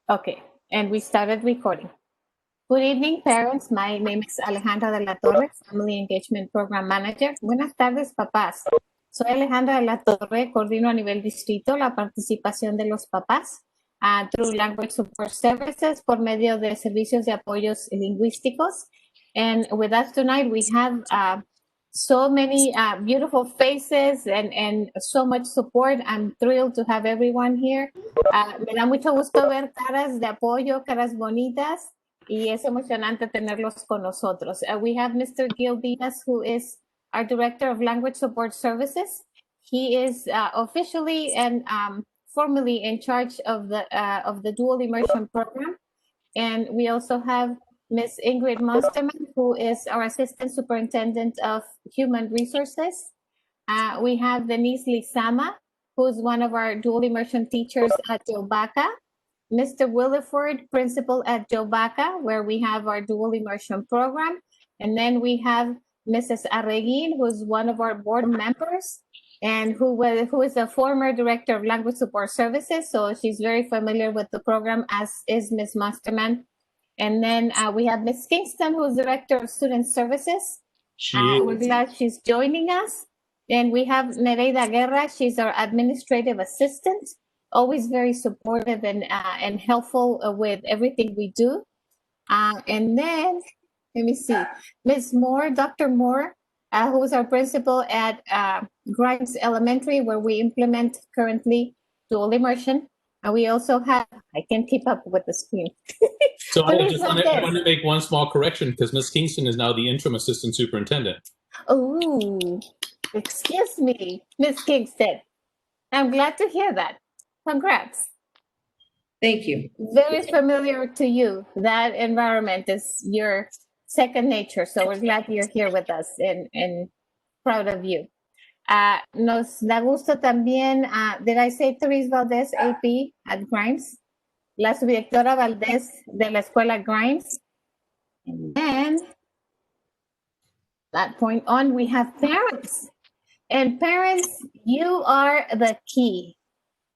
Okay, and we started recording. Good evening, parents. My name is Alejandra de la Torre, Family Engagement Program Manager. Buenas tardes, papás. Soy Alejandra de la Torre, coordino a nivel distrito la participación de los papás through Language Support Services por medio de servicios de apoyos lingüísticos. And with us tonight, we have so many beautiful faces and so much support. I'm thrilled to have everyone here. Me da mucho gusto ver caras de apoyo, caras bonitas, y es emocionante tenerlos con nosotros. We have Mr. Gil Diaz, who is our Director of Language Support Services. He is officially and formally in charge of the Dual Immersion program. And we also have Ms. Ingrid Monsterman, who is our Assistant Superintendent of Human Resources. We have Denise Lizama, who's one of our dual immersion teachers at Jobaca. Mr. Williford, principal at Jobaca, where we have our dual immersion program. And then we have Mrs. Arreguin, who's one of our board members and who is the former director of Language Support Services. So she's very familiar with the program, as is Ms. Monsterman. And then we have Ms. Kingston, who's Director of Student Services. We're glad she's joining us. And we have Nereida Guerra. She's our Administrative Assistant, always very supportive and helpful with everything we do. And then, let me see, Ms. Moore, Dr. Moore, who is our principal at Grimes Elementary, where we implement currently dual immersion. And we also have, I can't keep up with the screen. So I just want to make one small correction because Ms. Kingston is now the interim assistant superintendent. Oh, excuse me, Ms. Kingston. I'm glad to hear that. Congrats. Thank you. Very familiar to you. That environment is your second nature. So we're glad you're here with us and proud of you. Nos da gusto también, did I say Therese Valdez, AP at Grimes? La subdirectora Valdez de la escuela Grimes. And then, that point on, we have parents. And parents, you are the key.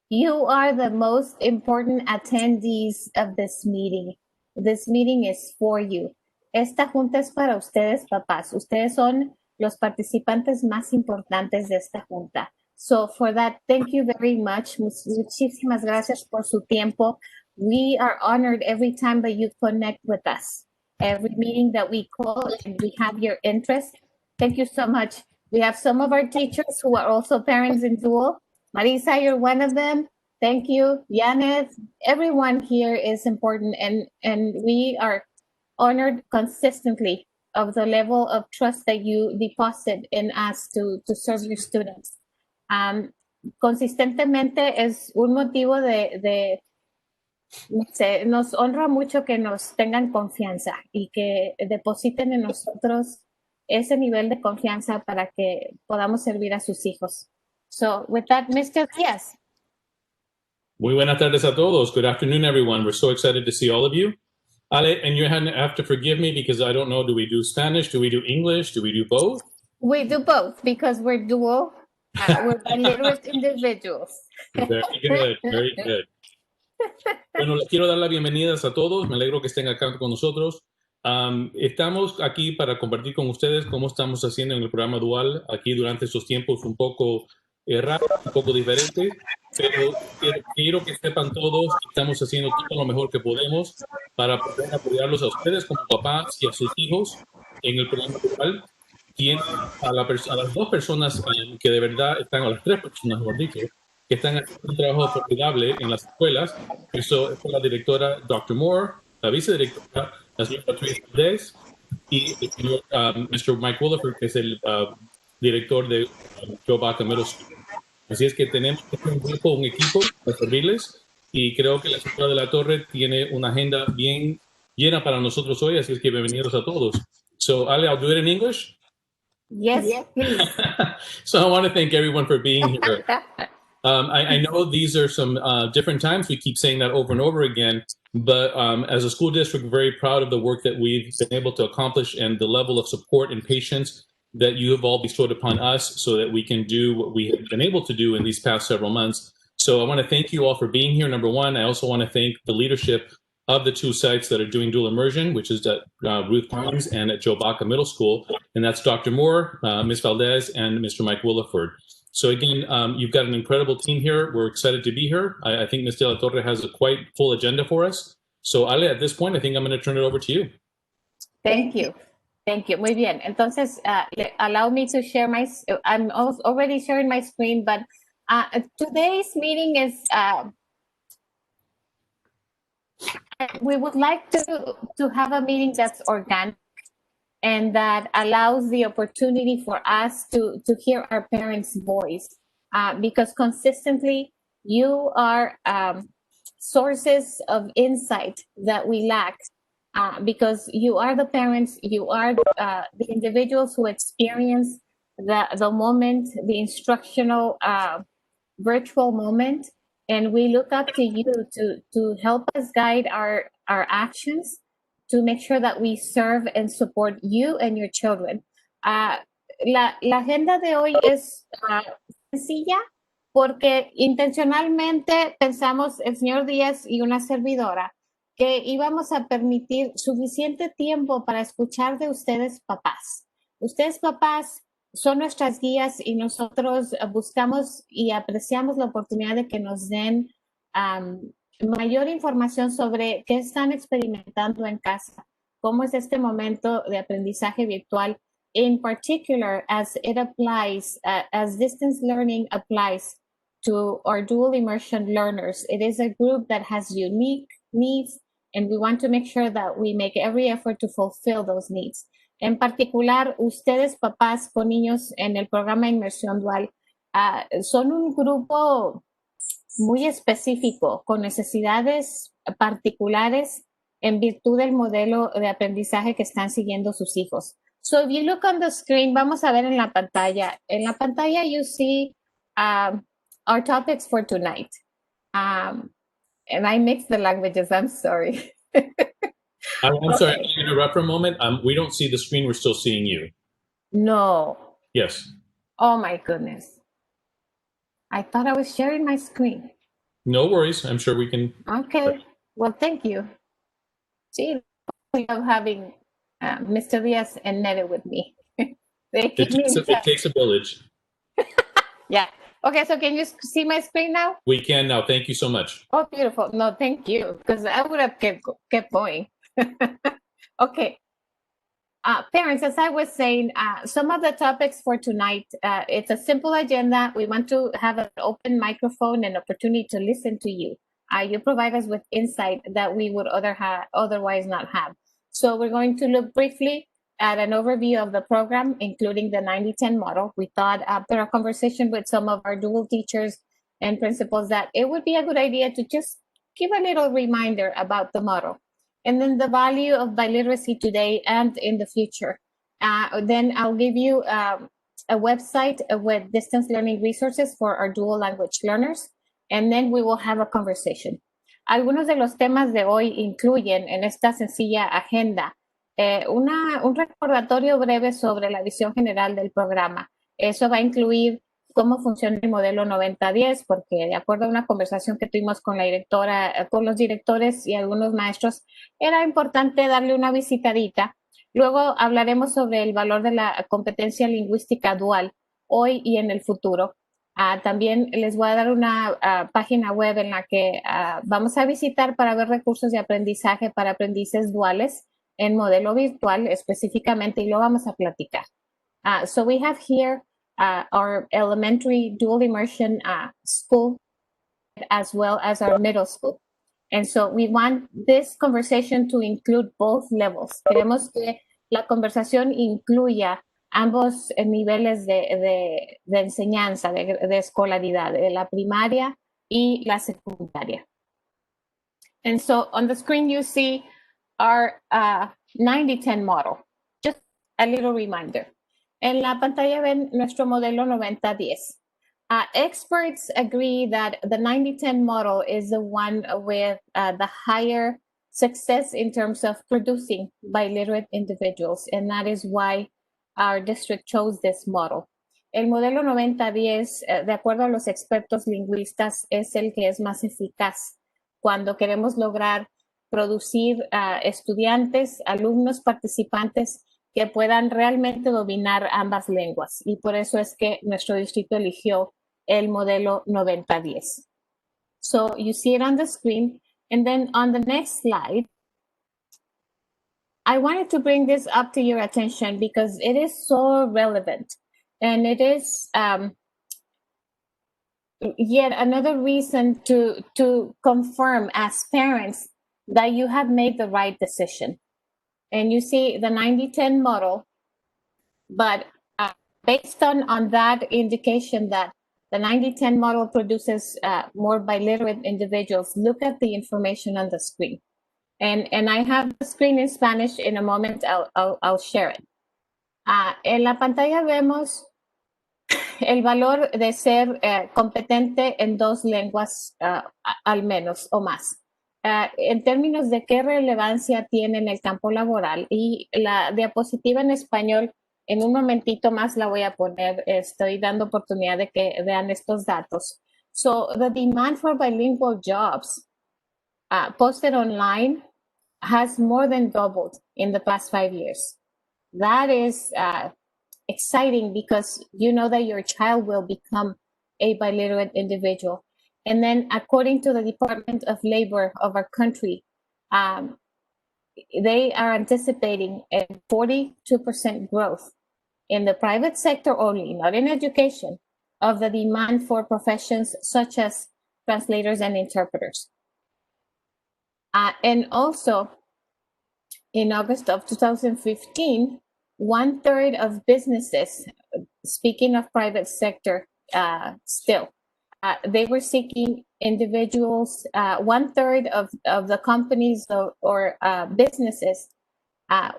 You are the most important attendees of this meeting. This meeting is for you. Esta junta es para ustedes, papás. Ustedes son los participantes más importantes de esta junta. So for that, thank you very much. Muchísimas gracias por su tiempo. We are honored every time that you connect with us. Every meeting that we call and we have your interest. Thank you so much. We have some of our teachers who are also parents in dual. Marisa, you're one of them. Thank you. Yanet, everyone here is important and we are honored consistently of the level of trust that you deposit in us to serve your students. Consistentemente es un motivo nos honra mucho que nos tengan confianza y que depositen en nosotros ese nivel de confianza para que podamos servir a sus hijos. So with that, Mr. Diaz. Muy buenas tardes a todos. Good afternoon, everyone. We're so excited to see all of you. Ale, and you have to forgive me because I don't know, do we do Spanish? Do we do English? Do we do both? We do both because we're dual. We're illiterate individuals. Very good, very good. Bueno, les quiero dar las bienvenidas a todos. Me alegro que estén acá con nosotros. Estamos aquí para compartir con ustedes cómo estamos haciendo en el programa dual aquí durante estos tiempos un poco raros, un poco diferentes, pero quiero que sepan todos que estamos haciendo todo lo mejor que podemos para poder apoyarlos a ustedes como papás y a sus hijos en el programa dual. Tienen a las dos personas que de verdad están, a las tres personas, mejor dicho, que están haciendo un trabajo formidable en las escuelas. Eso es la directora Dr. Moore, la vicedirectora, la señora Therese Valdez, y el señor Mr. Mike Williford, que es el director de Jobaca Middle School. Así es que tenemos un equipo para servirles y creo que la señora de la Torre tiene una agenda bien llena para nosotros hoy, así es que bienvenidos a todos. So, Ale, I'll do it in English? Yes, please. So I want to thank everyone for being here. I know these are some different times. We keep saying that over and over again. But as a school district, we're very proud of the work that we've been able to accomplish and the level of support and patience that you have all bestowed upon us so that we can do what we have been able to do in these past several months. So I want to thank you all for being here. Number one, I also want to thank the leadership of the two sites that are doing dual immersion, which is at Ruth Pines and at Joe Baca Middle School. And that's Dr. Moore, Ms. Valdez, and Mr. Mike Williford. So again, you've got an incredible team here. We're excited to be here. I think Ms. De La Torre has a quite full agenda for us. So Ale, at this point, I think I'm going to turn it over to you. Thank you. Thank you. Muy bien. Entonces, allow me to share my, I'm already sharing my screen, but today's meeting is, we would like to have a meeting that's organic and that allows the opportunity for us to hear our parents' voice, because consistently you are sources of insight that we lack, because you are the parents, you are the individuals who experience the moment, the instructional virtual moment, and we look up to you to help us guide our actions, to make sure that we serve and support you and your children. La agenda de hoy es sencilla porque intencionalmente pensamos, el señor Díaz y una servidora, que íbamos a permitir suficiente tiempo para escuchar de ustedes papás. Ustedes papás son nuestras guías y nosotros buscamos y apreciamos la oportunidad de que nos den mayor información sobre qué están experimentando en casa, cómo es este momento de aprendizaje virtual, in particular as it applies, as distance learning applies to our dual immersion learners. It is a group that has unique needs, and we want to make sure that we make every effort to fulfill those needs. En particular, ustedes, papás con niños en el programa Inmersión Dual, son un grupo muy específico, con necesidades particulares en virtud del modelo de aprendizaje que están siguiendo sus hijos. So if you look on the screen, vamos a ver en la pantalla. En la pantalla you see our topics for tonight. And I mixed the languages, I'm sorry. I'm sorry, can you interrupt for a moment? We don't see the screen, we're still seeing you. No. Yes. Oh my goodness. I thought I was sharing my screen. No worries, I'm sure we can. Okay, well, thank you. See, I love having Mr. Diaz and Nere with me. They keep me in It touch. takes a village. Yeah. Okay, so can you see my screen now? We can now, thank you so much. Oh, beautiful. No, thank you, because I would have kept going. Okay. Parents, as I was saying, some of the topics for tonight, it's a simple agenda. We want to have an open microphone and opportunity to listen to you. You provide us with insight that we would otherwise not have. So we're going to look briefly at an overview of the program, including the 90-10 model. We thought after a conversation with some of our dual teachers and principals that it would be a good idea to just give a little reminder about the model. And then the value of biliteracy today and in the future. Then I'll give you a website with distance learning resources for our dual language learners, and then we will have a conversation. Algunos de los temas de hoy incluyen en esta sencilla agenda un recordatorio breve sobre la visión general del programa. Eso va a incluir cómo funciona el modelo 90-10, porque de acuerdo a una conversación que tuvimos con la directora, con los directores y algunos maestros, era importante darle una visitadita. Luego hablaremos sobre el valor de la competencia lingüística dual, hoy y en el futuro. También les voy a dar una página web en la que vamos a visitar para ver recursos de aprendizaje para aprendices duales en modelo virtual específicamente, y lo vamos a platicar. So we have here our elementary dual immersion school, as well as our middle school. And so we want this conversation to include both levels. Queremos que la conversación incluya ambos niveles de enseñanza, de escolaridad, de la primaria y la secundaria. And so on the screen you see our 90-10 model. Just a little reminder. En la pantalla ven nuestro modelo 90-10. Experts agree that the 90-10 model is the one with the higher success in terms of producing biliterate individuals, and that is why our district chose this model. el modelo 90-10, de acuerdo a los expertos lingüistas, es el que es más eficaz cuando queremos lograr producir estudiantes, alumnos, participantes que puedan realmente dominar ambas lenguas. Y por eso es que nuestro distrito eligió el modelo 90-10. So you see it on the screen. And then on the next slide, I wanted to bring this up to your attention because it is so relevant. And it is yet another reason to confirm as parents that you have made the right decision. And you see the 90-10 model, but based on that indication that the 90-10 model produces more biliterate individuals, look at the information on the screen. And I have the screen in Spanish. In a moment, I'll share it. En la pantalla vemos el valor de ser competente en 2 lenguas al menos o más. En términos de qué relevancia tiene en el campo laboral, y la diapositiva en español, en un momentito más la voy a poner, estoy dando oportunidad de que vean estos datos. So the demand for bilingual jobs posted online has more than doubled in the past 5 years. That is exciting because you know that your child will become a biliterate individual. And then according to the Department of Labor of our country, they are anticipating a 42% growth in the private sector only, not in education, of the demand for professions such as translators and interpreters. And also, in August of 2015, 1/3 of businesses, speaking of private sector still, they were seeking individuals, 1/3 of the companies or businesses,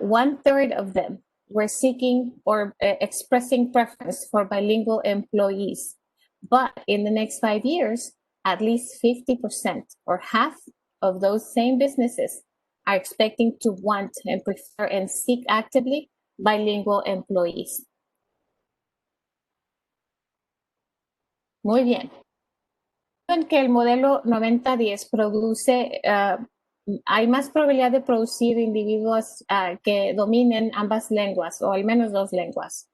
1/3 of them were seeking or expressing preference for bilingual employees. But in the next 5 years, at least 50% or half of those same businesses are expecting to want and prefer and seek actively bilingual employees. Muy bien. En que el modelo 90-10 produce, hay más probabilidad de producir individuos que dominen ambas lenguas o al menos 2 lenguas.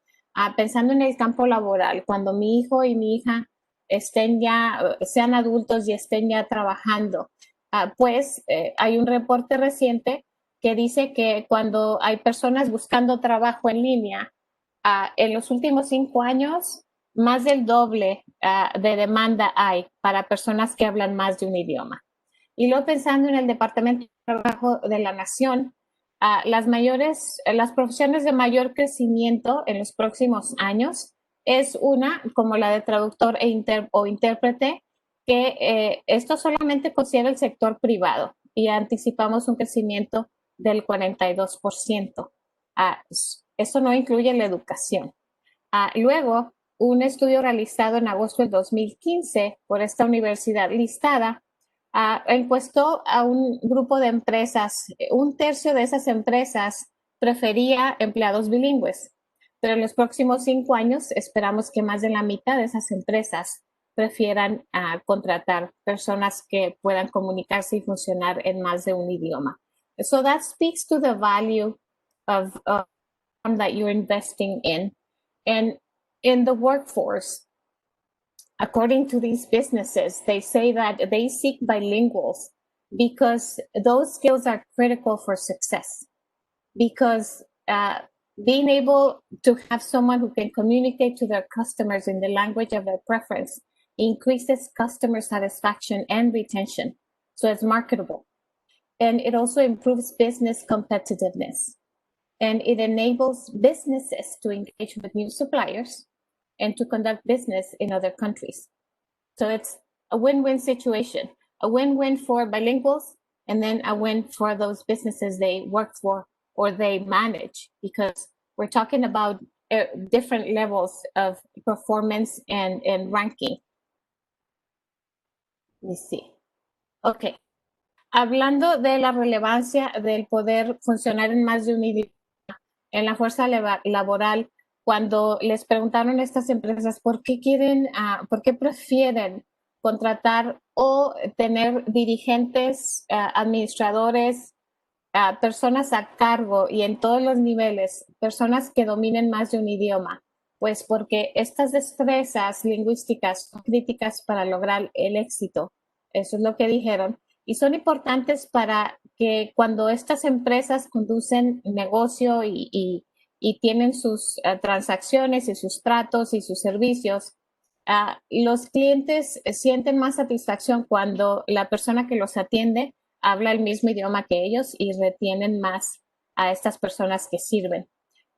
Pensando en el campo laboral, cuando mi hijo y mi hija estén ya, sean adultos y estén ya trabajando, pues hay un reporte reciente que dice que cuando hay personas buscando trabajo en línea, en los últimos 5 años, más del doble de demanda hay para personas que hablan más de un idioma. Y luego pensando en el Departamento de Trabajo de la Nación, las profesiones de mayor crecimiento en los próximos años es una como la de traductor o intérprete, que esto solamente considera el sector privado y anticipamos un crecimiento del 42%. Esto no incluye la educación. Luego, un estudio realizado en agosto del 2015 por esta universidad listada encuestó a un grupo de empresas. 1/3 de esas empresas prefería empleados bilingües, pero en los próximos 5 años esperamos que más de la mitad de esas empresas prefieran contratar personas que puedan comunicarse y funcionar en más de un idioma. So that speaks to the value of that you're investing in. And in the workforce, according to these businesses, they say that they seek bilinguals because those skills are critical for success. Because being able to have someone who can communicate to their customers in the language of their preference increases customer satisfaction and retention. So it's marketable. And it also improves business competitiveness. And it enables businesses to engage with new suppliers and to conduct business in other countries. So it's a win-win situation, a win-win for bilinguals, and then a win for those businesses they work for or they manage, because we're talking about different levels of performance and ranking. Let me see. Okay. Hablando de la relevancia del poder funcionar en más de un idioma en la fuerza laboral, cuando les preguntaron a estas empresas por qué por qué prefieren contratar o tener dirigentes, administradores, personas a cargo y en todos los niveles, personas que dominen más de un idioma, pues porque estas destrezas lingüísticas son críticas para lograr el éxito. Eso es lo que dijeron. Y son importantes para que cuando estas empresas conducen negocio y tienen sus transacciones y sus tratos y sus servicios, los clientes sienten más satisfacción cuando la persona que los atiende habla el mismo idioma que ellos y retienen más a estas personas que sirven.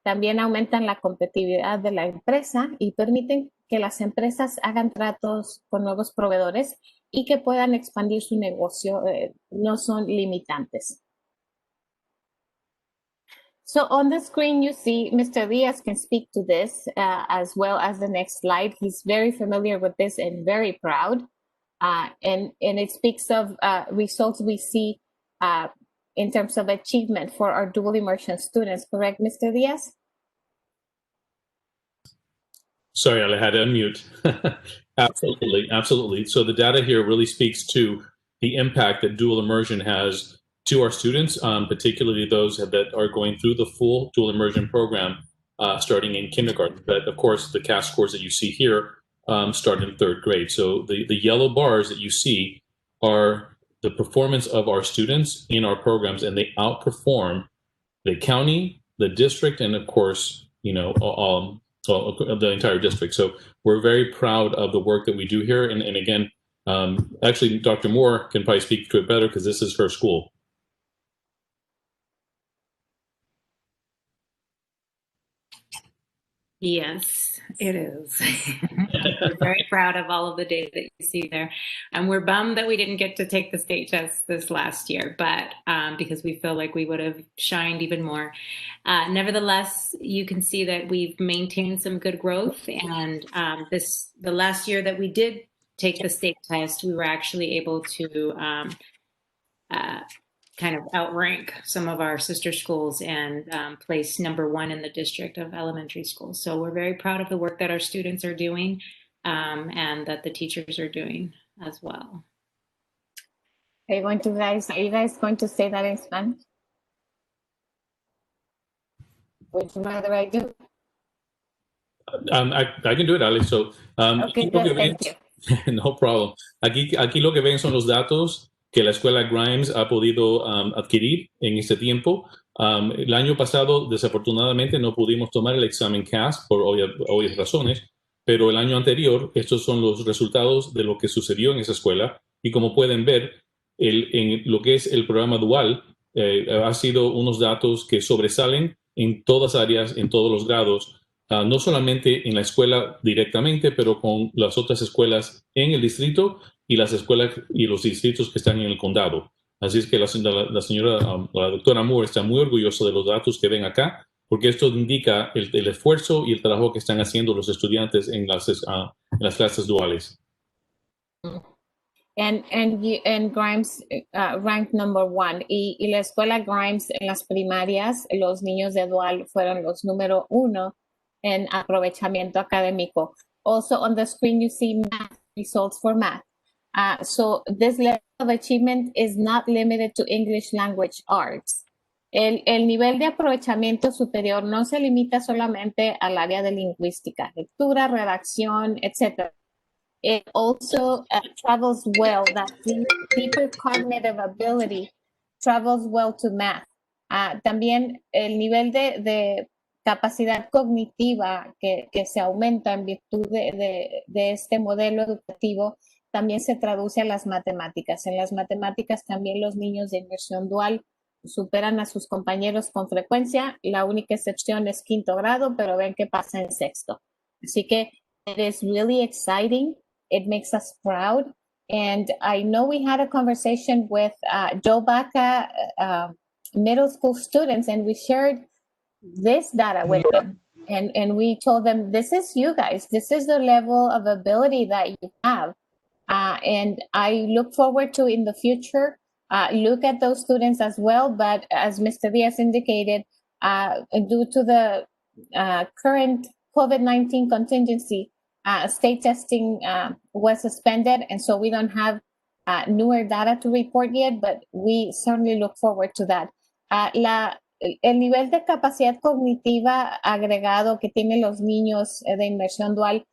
También aumentan la competitividad de la empresa y permiten que las empresas hagan tratos con nuevos proveedores y que puedan expandir su negocio. No son limitantes. So on the screen, you see Mr. Diaz can speak to this as well as the next slide. He's very familiar with this and very proud. And it speaks of results we see in terms of achievement for our dual immersion students, correct, Mr. Diaz? Sorry, I had to unmute. Absolutely, absolutely. So the data here really speaks to the impact that dual immersion has to our students, particularly those that are going through the full dual immersion program starting in kindergarten. But of course, the CAS scores that you see here start in third grade. So the yellow bars that you see are the performance of our students in our programs, and they outperform the county, the district, and of course, the entire district. So we're very proud of the work that we do here. And again, actually, Dr. Moore can probably speak to it better because this is her school. Yes, it is. We're very proud of all of the data that you see there. And we're bummed that we didn't get to take the state test this last year, but because we feel like we would have shined even more. Nevertheless, you can see that we've maintained some good growth. And the last year that we did take the state test, we were actually able to kind of outrank some of our sister schools and place #1 in the district of elementary schools. So we're very proud of the work that our students are doing and that the teachers are doing as well. Are you guys going to say that in Spanish? Would you rather I do? I can do it, Alex. So, Okay, good, thank you. No problem. Aquí lo que ven son los datos que la escuela Grimes ha podido adquirir en este tiempo. El año pasado, desafortunadamente, no pudimos tomar el examen CAS por obvias razones, pero el año anterior, estos son los resultados de lo que sucedió en esa escuela. Y como pueden ver, en lo que es el programa dual, ha sido unos datos que sobresalen en todas áreas, en todos los grados, no solamente en la escuela directamente, pero con las otras escuelas en el distrito y las escuelas y los distritos que están en el condado. Así es que la doctora Moore está muy orgullosa de los datos que ven acá, porque esto indica el esfuerzo y el trabajo que están haciendo los estudiantes en las clases duales. And Grimes ranked #1. Y la escuela Grimes en las primarias, los niños de dual fueron los #1 en aprovechamiento académico. Also on the screen you see math results for math. So this level of achievement is not limited to English language arts. El nivel de aprovechamiento superior no se limita solamente al área de lingüística, lectura, redacción, etc. It also travels well, that deeper cognitive ability travels well to math. También el nivel de capacidad cognitiva que se aumenta en virtud de este modelo educativo también se traduce a las matemáticas. En las matemáticas también los niños de inmersión dual superan a sus compañeros con frecuencia. La única excepción es quinto grado, pero ven qué pasa en sexto. Así que it is really exciting. It makes us proud. And I know we had a conversation with Joe Baca middle school students, and we shared this data with them. And we told them, this is you guys. This is the level of ability that you have. And I look forward to, in the future, look at those students as well. But as Mr. Diaz indicated, due to the current COVID-19 contingency, state testing was suspended, and so we don't have newer data to report yet, but we certainly look forward to that. El nivel de capacidad cognitiva agregado que tienen los niños de inmersión dual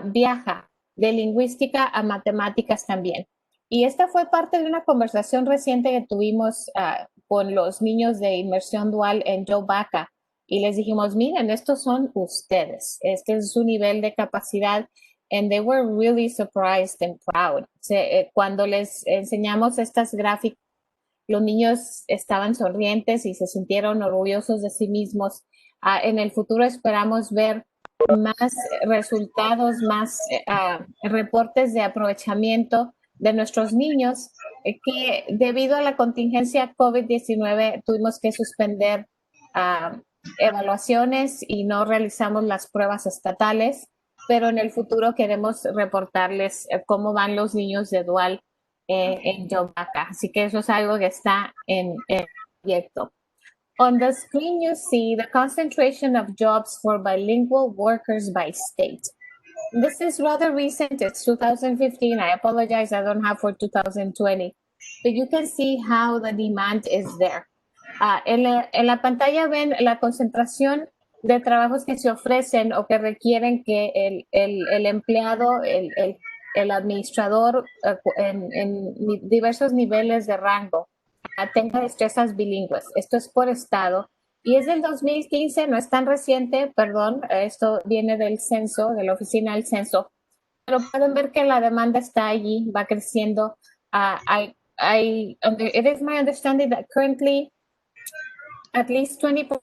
viaja de lingüística a matemáticas también. Y esta fue parte de una conversación reciente que tuvimos con los niños de inmersión dual en Junta. Y les dijimos, miren, estos son ustedes. Este es su nivel de capacidad. And they were really surprised and proud. Cuando les enseñamos estas gráficas, los niños estaban sonrientes y se sintieron orgullosos de sí mismos. En el futuro esperamos ver más resultados, más reportes de aprovechamiento de nuestros niños que debido a la contingencia COVID-19 tuvimos que suspender evaluaciones y no realizamos las pruebas estatales, pero en el futuro queremos reportarles cómo van los niños de dual en Junta. Así que eso es algo que está en el proyecto. On the screen, you see the concentration of jobs for bilingual workers by state. This is rather recent. It's 2015. I apologize. I don't have for 2020. But you can see how the demand is there. En la pantalla ven la concentración de trabajos que se ofrecen o que requieren que el empleado, el administrador en diversos niveles de rango tenga destrezas bilingües. Esto es por estado. Y es del 2015, no es tan reciente, perdón, esto viene del censo, de la oficina del censo, pero pueden ver que la demanda está allí, va creciendo. It is my understanding that currently at least 20%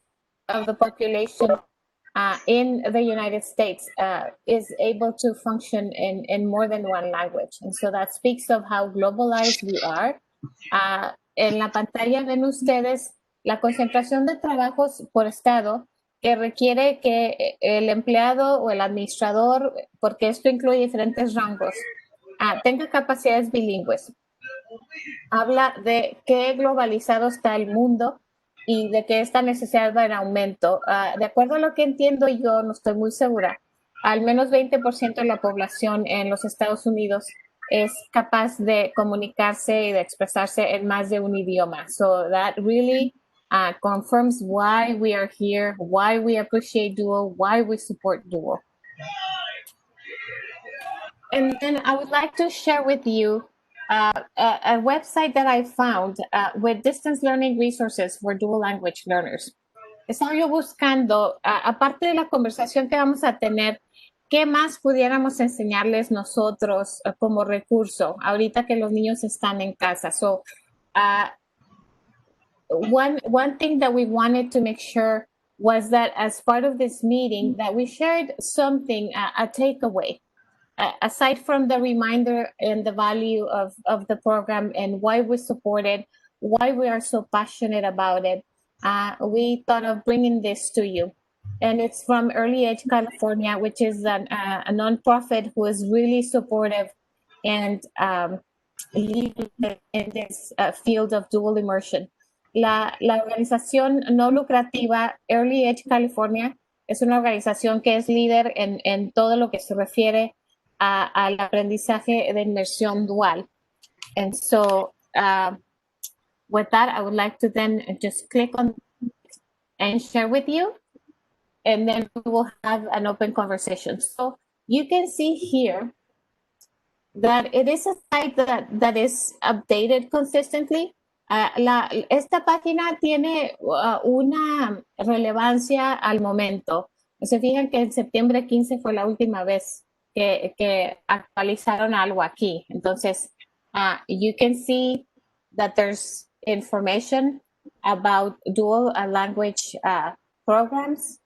of the population in the United States is able to function in more than one language. And so that speaks of how globalized we are. En la pantalla ven ustedes la concentración de trabajos por estado que requiere que el empleado o el administrador, porque esto incluye diferentes rangos, tenga capacidades bilingües. Habla de qué globalizado está el mundo y de que esta necesidad va en aumento. De acuerdo a lo que entiendo yo, no estoy muy segura, al menos 20% de la población en los Estados Unidos es capaz de comunicarse y de expresarse en más de un idioma. So that really confirms why we are here, why we appreciate Duo, why we support Duo. And then I would like to share with you a website that I found with distance learning resources for dual language learners. Estaba yo buscando, aparte de la conversación que vamos a tener, ¿qué más pudiéramos enseñarles nosotros como recurso ahorita que los niños están en casa? So, one thing that we wanted to make sure was that as part of this meeting that we shared something, a takeaway, aside from the reminder and the value of the program and why we support it, why we are so passionate about it. We thought of bringing this to you. And it's from Early Age California, which is a nonprofit who is really supportive and leading in this field of dual immersion. La organización no lucrativa Early Age California es una organización que es líder en todo lo que se refiere al aprendizaje de inmersión dual. And so with that, I would like to then just click on and share with you. And then we will have an open conversation. So you can see here that it is a site that is updated consistently. Esta página tiene una relevancia al momento. Se fijan que en septiembre 15 fue la última vez que actualizaron algo aquí. Entonces, you can see that there's information about dual language programs,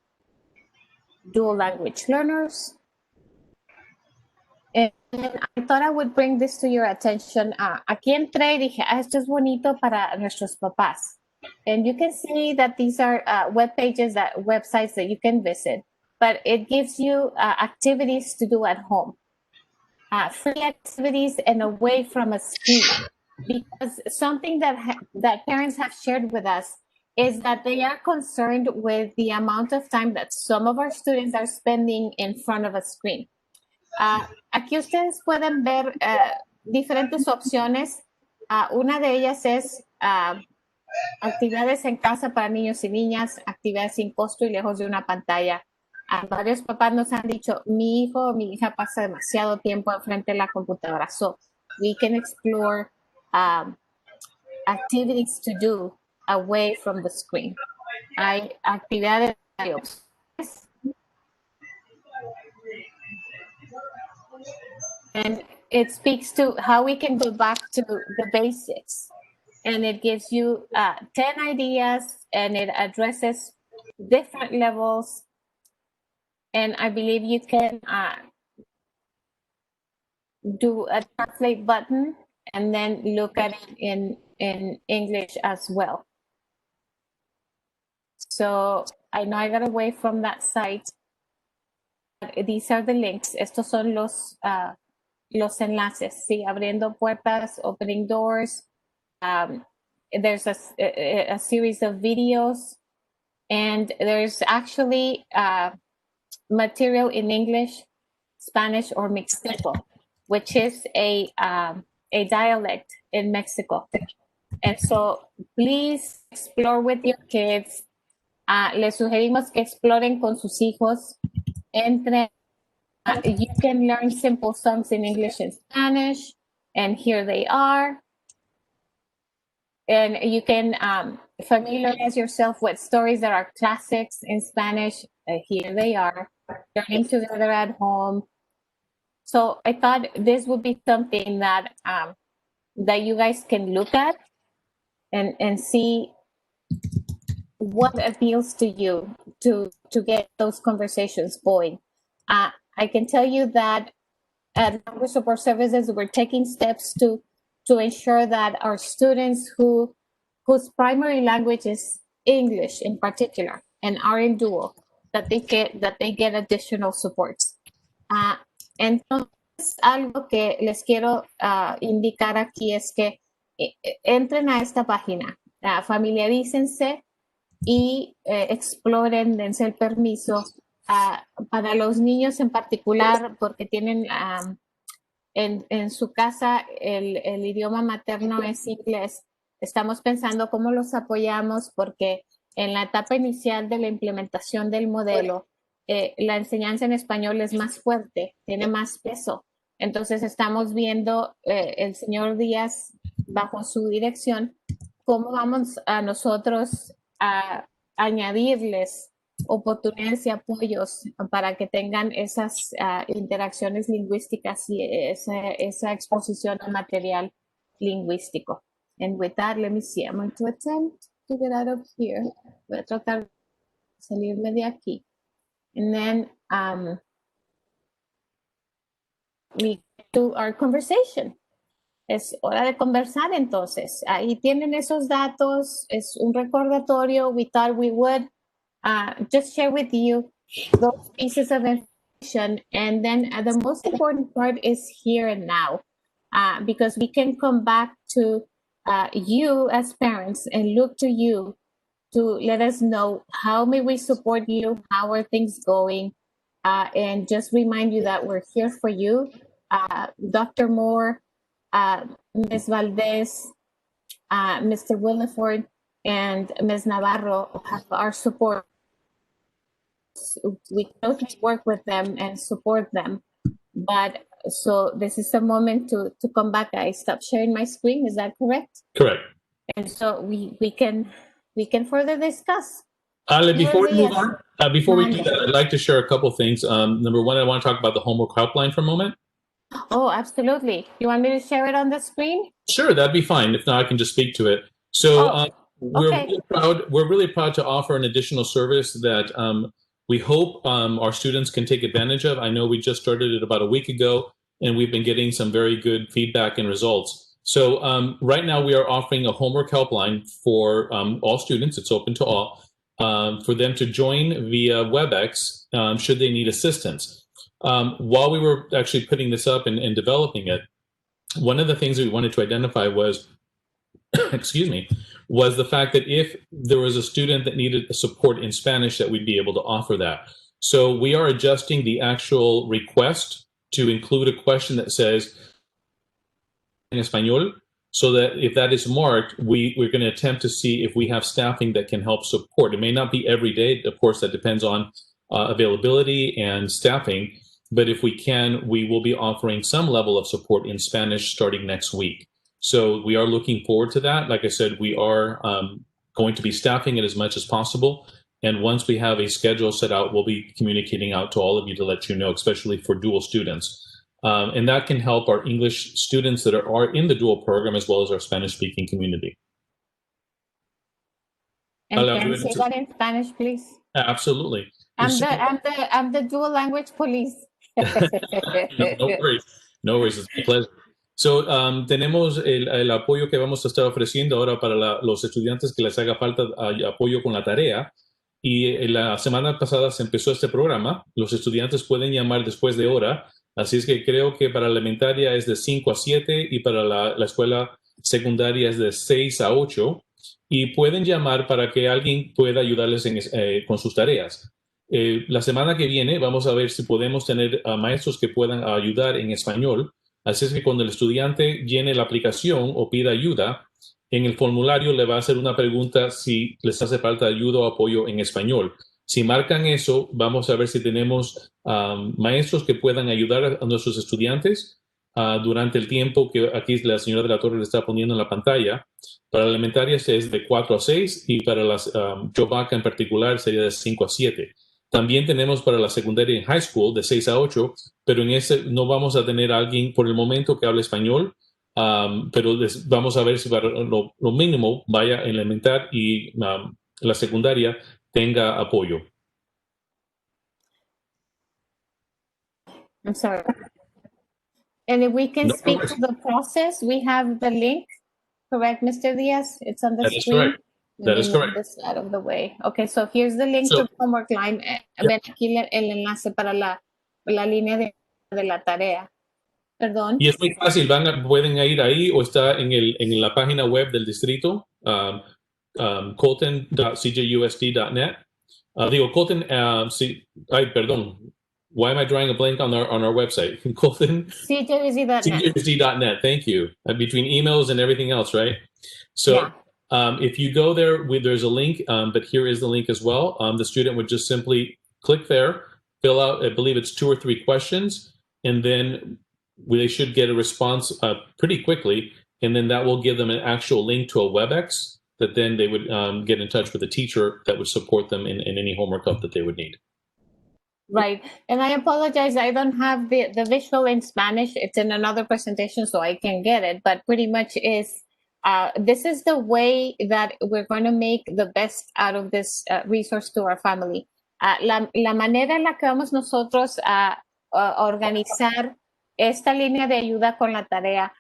dual language learners. And I thought I would bring this to your attention. Aquí entré y dije, esto es bonito para nuestros papás. And you can see that these are websites that you can visit, but it gives you activities to do at home. Free activities and away from a screen. Because something that parents have shared with us is that they are concerned with the amount of time that some of our students are spending in front of a screen. Aquí ustedes pueden ver diferentes opciones. Una de ellas es actividades en casa para niños y niñas, actividades sin costo y lejos de una pantalla. Varios papás nos han dicho, mi hijo o mi hija pasa demasiado tiempo enfrente de la computadora. So we can explore activities to do away from the screen. Hay actividades, hay opciones. And it speaks to how we can go back to the basics. And it gives you 10 ideas, and it addresses different levels. And I believe you can do a translate button and then look at it in English as well. So I know I got away from that site. These are the links. Estos son los enlaces. Sí, abriendo puertas, opening doors. There's a series of videos, and there's actually material in English, Spanish, or Mixteco, which is a dialect in Mexico. And so please explore with your kids. Les sugerimos que exploren con sus hijos. Entren. You can learn simple songs in English and Spanish, and here they are. And you can familiarize yourself with stories that are classics in Spanish. Here they are, learning together at home. So I thought this would be something that that you guys can look at and see what appeals to you to get those conversations going. I can tell you that at Language Support Services, we're taking steps to ensure that our students whose primary language is English in particular and are in dual, that they get additional supports. Entonces, algo que les quiero indicar aquí es que entren a esta página, familiarícense y exploren, dense el permiso para los niños en particular, porque tienen en su casa el idioma materno es inglés. Estamos pensando cómo los apoyamos, porque en la etapa inicial de la implementación del modelo, la enseñanza en español es más fuerte, tiene más peso. Entonces estamos viendo el señor Díaz, bajo su dirección, cómo vamos a nosotros a añadirles oportunidades y apoyos para que tengan esas interacciones lingüísticas y esa exposición a material lingüístico. And with that, let me see. I'm going to attempt to get out of here. Voy a tratar de salirme de aquí. And then we get to our conversation. Es hora de conversar entonces. Ahí tienen esos datos. Es un recordatorio. We thought we would just share with you those pieces of information. And then the most important part is here and now, because we can come back to you as parents and look to you to let us know how may we support you, how are things going, and just remind you that we're here for you. Dr. Moore, Ms. Valdez, Mr. Williford, and Ms. Navarro have our support. We closely work with them and support them. But so this is a moment to come back. I stopped sharing my screen. Is that correct? Correct. And so we can further discuss. Ale, before we move on, before we do that, I'd like to share a couple things. Number one, I want to talk about the homework helpline for a moment. Oh, absolutely. You want me to share it on the screen? Sure, that'd be fine. If not, I can just speak to it. So we're okay. really proud. We're really proud to offer an additional service that we hope our students can take advantage of. I know we just started it about a week ago, and we've been getting some very good feedback and results. So right now we are offering a homework helpline for all students. It's open to all, for them to join via WebEx should they need assistance. While we were actually putting this up and developing it, one of the things that we wanted to identify was, excuse me, was the fact that if there was a student that needed support in Spanish, that we'd be able to offer that. So we are adjusting the actual request to include a question that says in Espanol, so that if that is marked, we're going to attempt to see if we have staffing that can help support. It may not be every day. Of course, that depends on availability and staffing. But if we can, we will be offering some level of support in Spanish starting next week. So we are looking forward to that. Like I said, we are going to be staffing it as much as possible. And once we have a schedule set out, we'll be communicating out to all of you to let you know, especially for dual students. And that can help our English students that are in the dual program as well as our Spanish-speaking community. And can you say that in Spanish, please? Absolutely. I'm the dual language police. No worries. No worries. It's a pleasure. So, tenemos el apoyo que vamos a estar ofreciendo ahora para los estudiantes que les haga falta apoyo con la tarea. Y la semana pasada se empezó este programa. Los estudiantes pueden llamar después de hora. Así es que creo que para la elementaria es de 5 a 7 y para la escuela secundaria es de 6 a 8. Y pueden llamar para que alguien pueda ayudarles con sus tareas. La semana que viene vamos a ver si podemos tener maestros que puedan ayudar en español. Así es que cuando el estudiante llene la aplicación o pida ayuda, en el formulario le va a hacer una pregunta si les hace falta ayuda o apoyo en español. Si marcan eso, vamos a ver si tenemos maestros que puedan ayudar a nuestros estudiantes durante el tiempo que aquí la señora de la Torre le está poniendo en la pantalla. Para la elementaria es de 4 a 6 y para las Chovaca en particular sería de 5 a 7. También tenemos para la secundaria en high school de 6 a 8, pero en ese no vamos a tener a alguien por el momento que hable español, pero vamos a ver si para lo mínimo vaya a elementar y la secundaria tenga apoyo. I'm sorry. And if we can speak to the process, we have the link, correct, Mr. Diaz? It's on the That is screen. correct. That is correct. This out of the way. Okay, so here's the link to the homework line. Ven aquí el enlace para la línea de la tarea. Perdón. Y es muy fácil, pueden ir ahí o está en la página web del distrito, colton.cjusd.net. Digo, Colton, perdón. Why am I drawing a blank on our website? Colton? cjusd.net. Thank you. Between emails and everything else, right? So yeah. If you go there, there's a link, but here is the link as well. The student would just simply click there, fill out, I believe it's 2 or 3 questions, and then they should get a response pretty quickly, and then that will give them an actual link to a WebEx that then they would get in touch with a teacher that would support them in any homework help that they would need. Right. And I apologize, I don't have the visual in Spanish. It's in another presentation, so I can get it, but pretty much is, this is the way that we're going to make the best out of this resource to our family. La manera en la que vamos nosotros a organizar esta línea de ayuda con la tarea.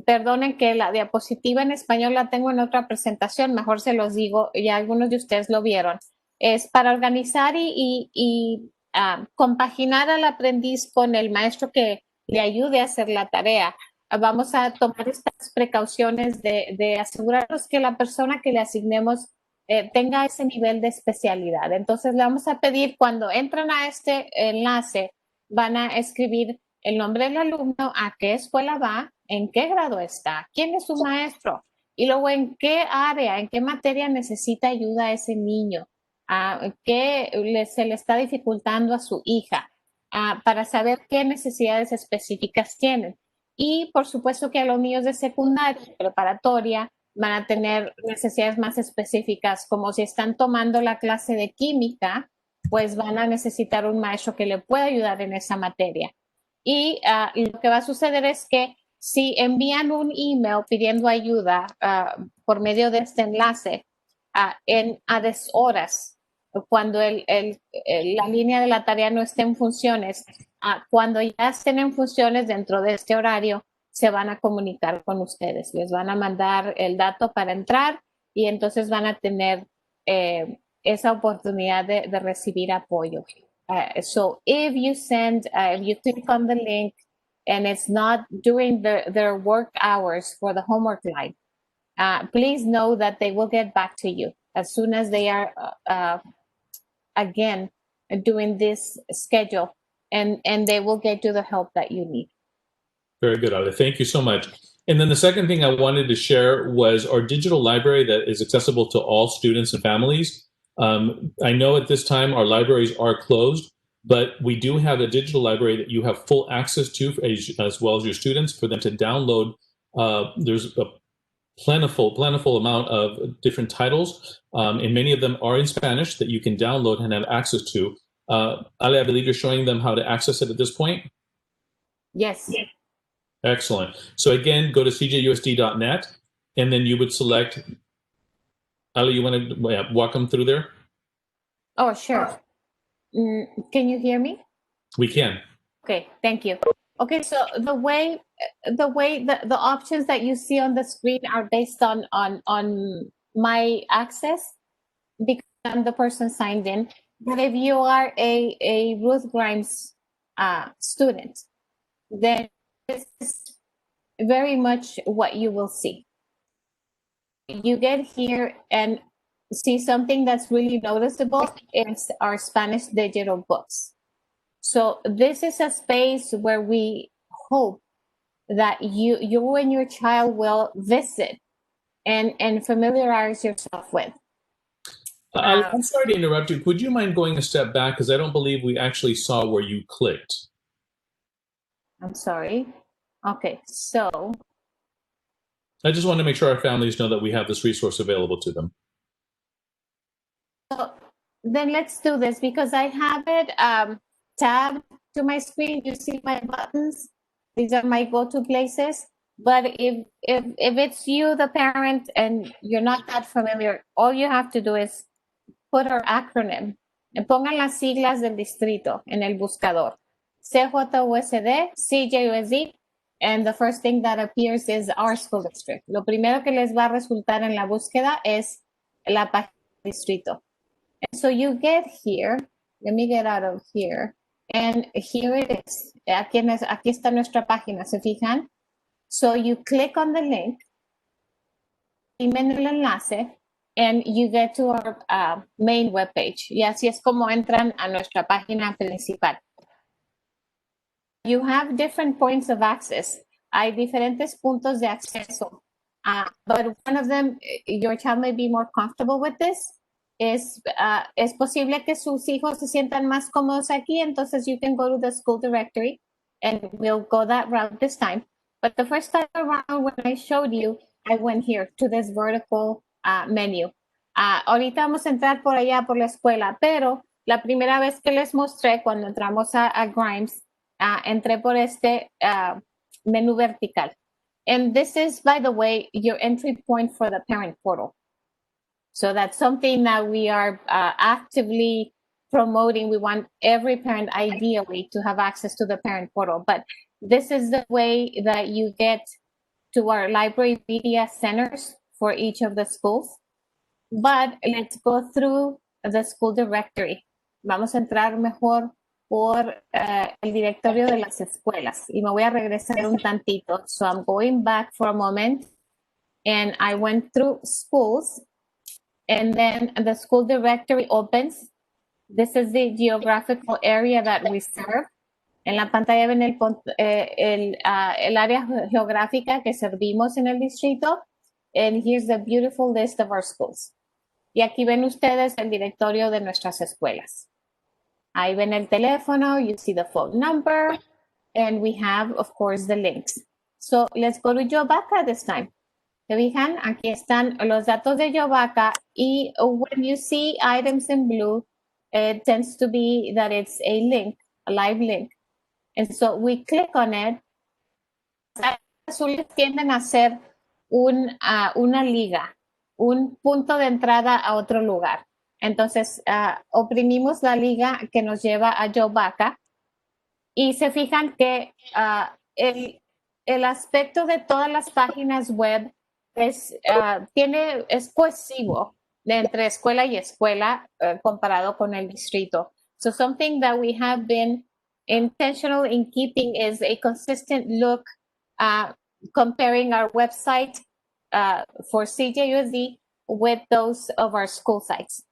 Perdonen que la diapositiva en español la tengo en otra presentación, mejor se los digo, ya algunos de ustedes lo vieron. Es para organizar y compaginar al aprendiz con el maestro que le ayude a hacer la tarea. Vamos a tomar estas precauciones de asegurarnos que la persona que le asignemos tenga ese nivel de especialidad. Entonces le vamos a pedir, cuando entran a este enlace, van a escribir el nombre del alumno, a qué escuela va, en qué grado está, quién es su maestro y luego en qué área, en qué materia necesita ayuda a ese niño, qué se le está dificultando a su hija, para saber qué necesidades específicas tienen. Y por supuesto que a los niños de secundaria, preparatoria, van a tener necesidades más específicas, como si están tomando la clase de química, pues van a necesitar un maestro que le pueda ayudar en esa materia. Y lo que va a suceder es que si envían un email pidiendo ayuda por medio de este enlace a deshoras, cuando la línea de la tarea no esté en funciones, cuando ya estén en funciones dentro de este horario, se van a comunicar con ustedes. Les van a mandar el dato para entrar y entonces van a tener esa oportunidad de recibir apoyo. So if you click on the link and it's not during their work hours for the homework line, please know that they will get back to you as soon as they are, again, doing this schedule, and they will get you the help that you need. Very good, Ale. Thank you so much. And then the second thing I wanted to share was our digital library that is accessible to all students and families. I know at this time our libraries are closed, but we do have a digital library that you have full access to, as well as your students, for them to download. There's a plentiful amount of different titles, and many of them are in Spanish that you can download and have access to. Ale, I believe you're showing them how to access it at this point? Yes. Excellent. So again, go to cjusd.net, and then you would select. Ale, you want to walk them through there? Oh, sure. Can you hear me? We can. Okay, thank you. Okay, so the options that you see on the screen are based on my access, because I'm the person signed in. But if you are a Ruth Grimes student, then this is very much what you will see. You get here and see something that's really noticeable. It's our Spanish digital books. So this is a space where we hope that you and your child will visit and familiarize yourself with. I'm sorry to interrupt you. Would you mind going a step back? Because I don't believe we actually saw where you clicked. I'm sorry. Okay, so. I just want to make sure our families know that we have this resource available to them. So then let's do this, because I have it tabbed to my screen. You see my buttons. These are my go-to places. But if it's you, the parent, and you're not that familiar, all you have to do is put our acronym. Pongan las siglas del distrito en el buscador. CJUSD, CJUSD, and the first thing that appears is our school district. Lo primero que les va a resultar en la búsqueda es la página del distrito. And so you get here. Let me get out of here. And here it is. Aquí está nuestra página, ¿se fijan? So you click on the link, imprimen el enlace, and you get to our main webpage. Y así es como entran a nuestra página principal. You have different points of access. Hay diferentes puntos de acceso. But one of them, your child may be more comfortable with this. Es posible que sus hijos se sientan más cómodos aquí, entonces you can go to the school directory, and we'll go that route this time. But the first time around, when I showed you, I went here to this vertical menu. Ahorita vamos a entrar por allá por la escuela, pero la primera vez que les mostré, cuando entramos a Grimes, entré por este menú vertical. And this is, by the way, your entry point for the parent portal. So that's something that we are actively promoting. We want every parent, ideally, to have access to the parent portal. But this is the way that you get to our library media centers for each of the schools. But let's go through the school directory. Vamos a entrar mejor por el directorio de las escuelas. Y me voy a regresar un tantito. So I'm going back for a moment. And I went through schools. And then the school directory opens. This is the geographical area that we serve. En la pantalla ven el área geográfica que servimos en el distrito. And here's the beautiful list of our schools. Y aquí ven ustedes el directorio de nuestras escuelas. Ahí ven el teléfono, you see the phone number, and we have, of course, the links. So let's go to Yovaca this time. ¿Se fijan? Aquí están los datos de Yovaca, y when you see items in blue, it tends to be that it's a link, a live link. And so we click on it. Las azules tienden a ser una liga, un punto de entrada a otro lugar. Entonces, oprimimos la liga que nos lleva a Yovaca, y se fijan que el aspecto de todas las páginas web es cohesivo de entre escuela y escuela comparado con el distrito. So something that we have been intentional in keeping is a consistent look, comparing our website for CJUSD with those of our school sites.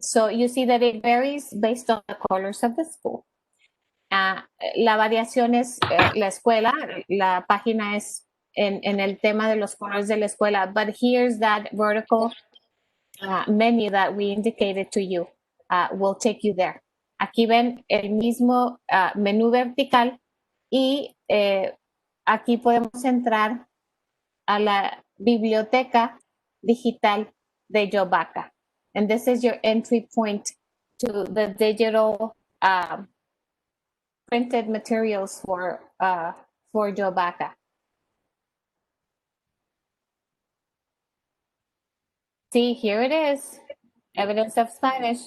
So you see that it varies based on the colors of the school. La variación es la escuela, la página es en el tema de los colores de la escuela, but here's that vertical menu that we indicated to you. Will take you there. Aquí ven el mismo menú vertical y aquí podemos entrar a la biblioteca digital de Yobaca. And this is your entry point to the digital printed materials for Yobaca. See, here it is. Evidence of Spanish.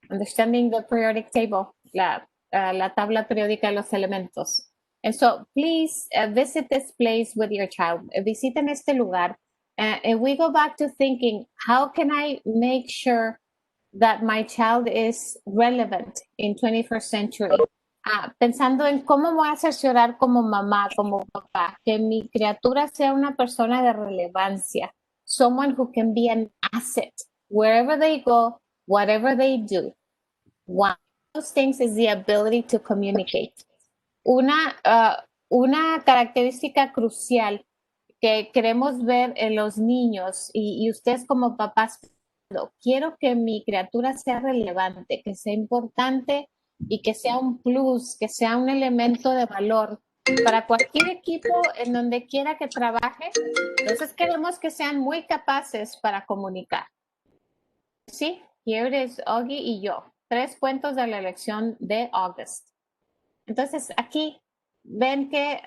Understanding the periodic table. La tabla periódica de los elementos. And so please visit this place with your child. Visiten este lugar. And we go back to thinking, how can I make sure that my child is relevant in 21st century? Pensando en cómo me voy a cerciorar como mamá, como papá, que mi criatura sea una persona de relevancia, someone who can be an asset wherever they go, whatever they do. One of those things is the ability to communicate. Una característica crucial que queremos ver en los niños y ustedes como papás, quiero que mi criatura sea relevante, que sea importante y que sea un plus, que sea un elemento de valor para cualquier equipo en donde quiera que trabaje. Entonces queremos que sean muy capaces para comunicar. Sí, here it is, Augie y yo. 3 cuentos de la elección de August. Entonces aquí ven que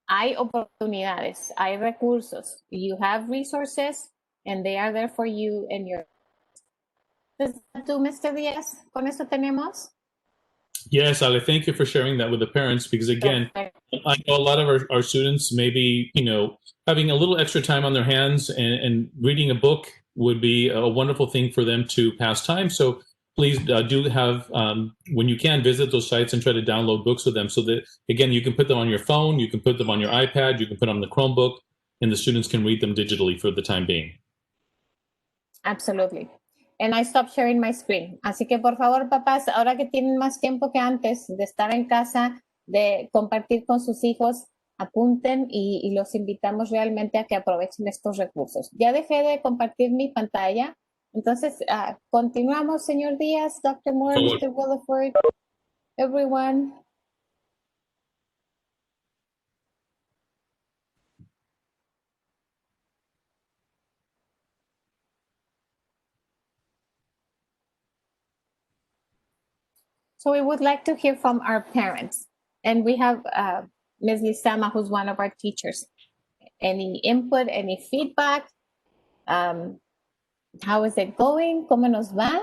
hay oportunidades, hay recursos. You have resources and they are there for you and your. Does that do, Mr. Diaz? ¿Con eso tenemos? Yes, Ale, thank you for sharing that with the parents because, again, I know a lot of our students maybe, having a little extra time on their hands and reading a book would be a wonderful thing for them to pass time. So please do have, when you can, visit those sites and try to download books with them so that, again, you can put them on your phone, you can put them on your iPad, you can put them on the Chromebook, and the students can read them digitally for the time being. Absolutely. And I stopped sharing my screen. Así que, por favor, papás, ahora que tienen más tiempo que antes de estar en casa, de compartir con sus hijos, apunten y los invitamos realmente a que aprovechen estos recursos. Ya dejé de compartir mi pantalla. Entonces, continuamos, señor Díaz, Dr. Moore, Mr. Williford, everyone. So we would like to hear from our parents. And we have Ms. Lisama, who's one of our teachers. Any input, any feedback? How is it going? ¿Cómo nos va?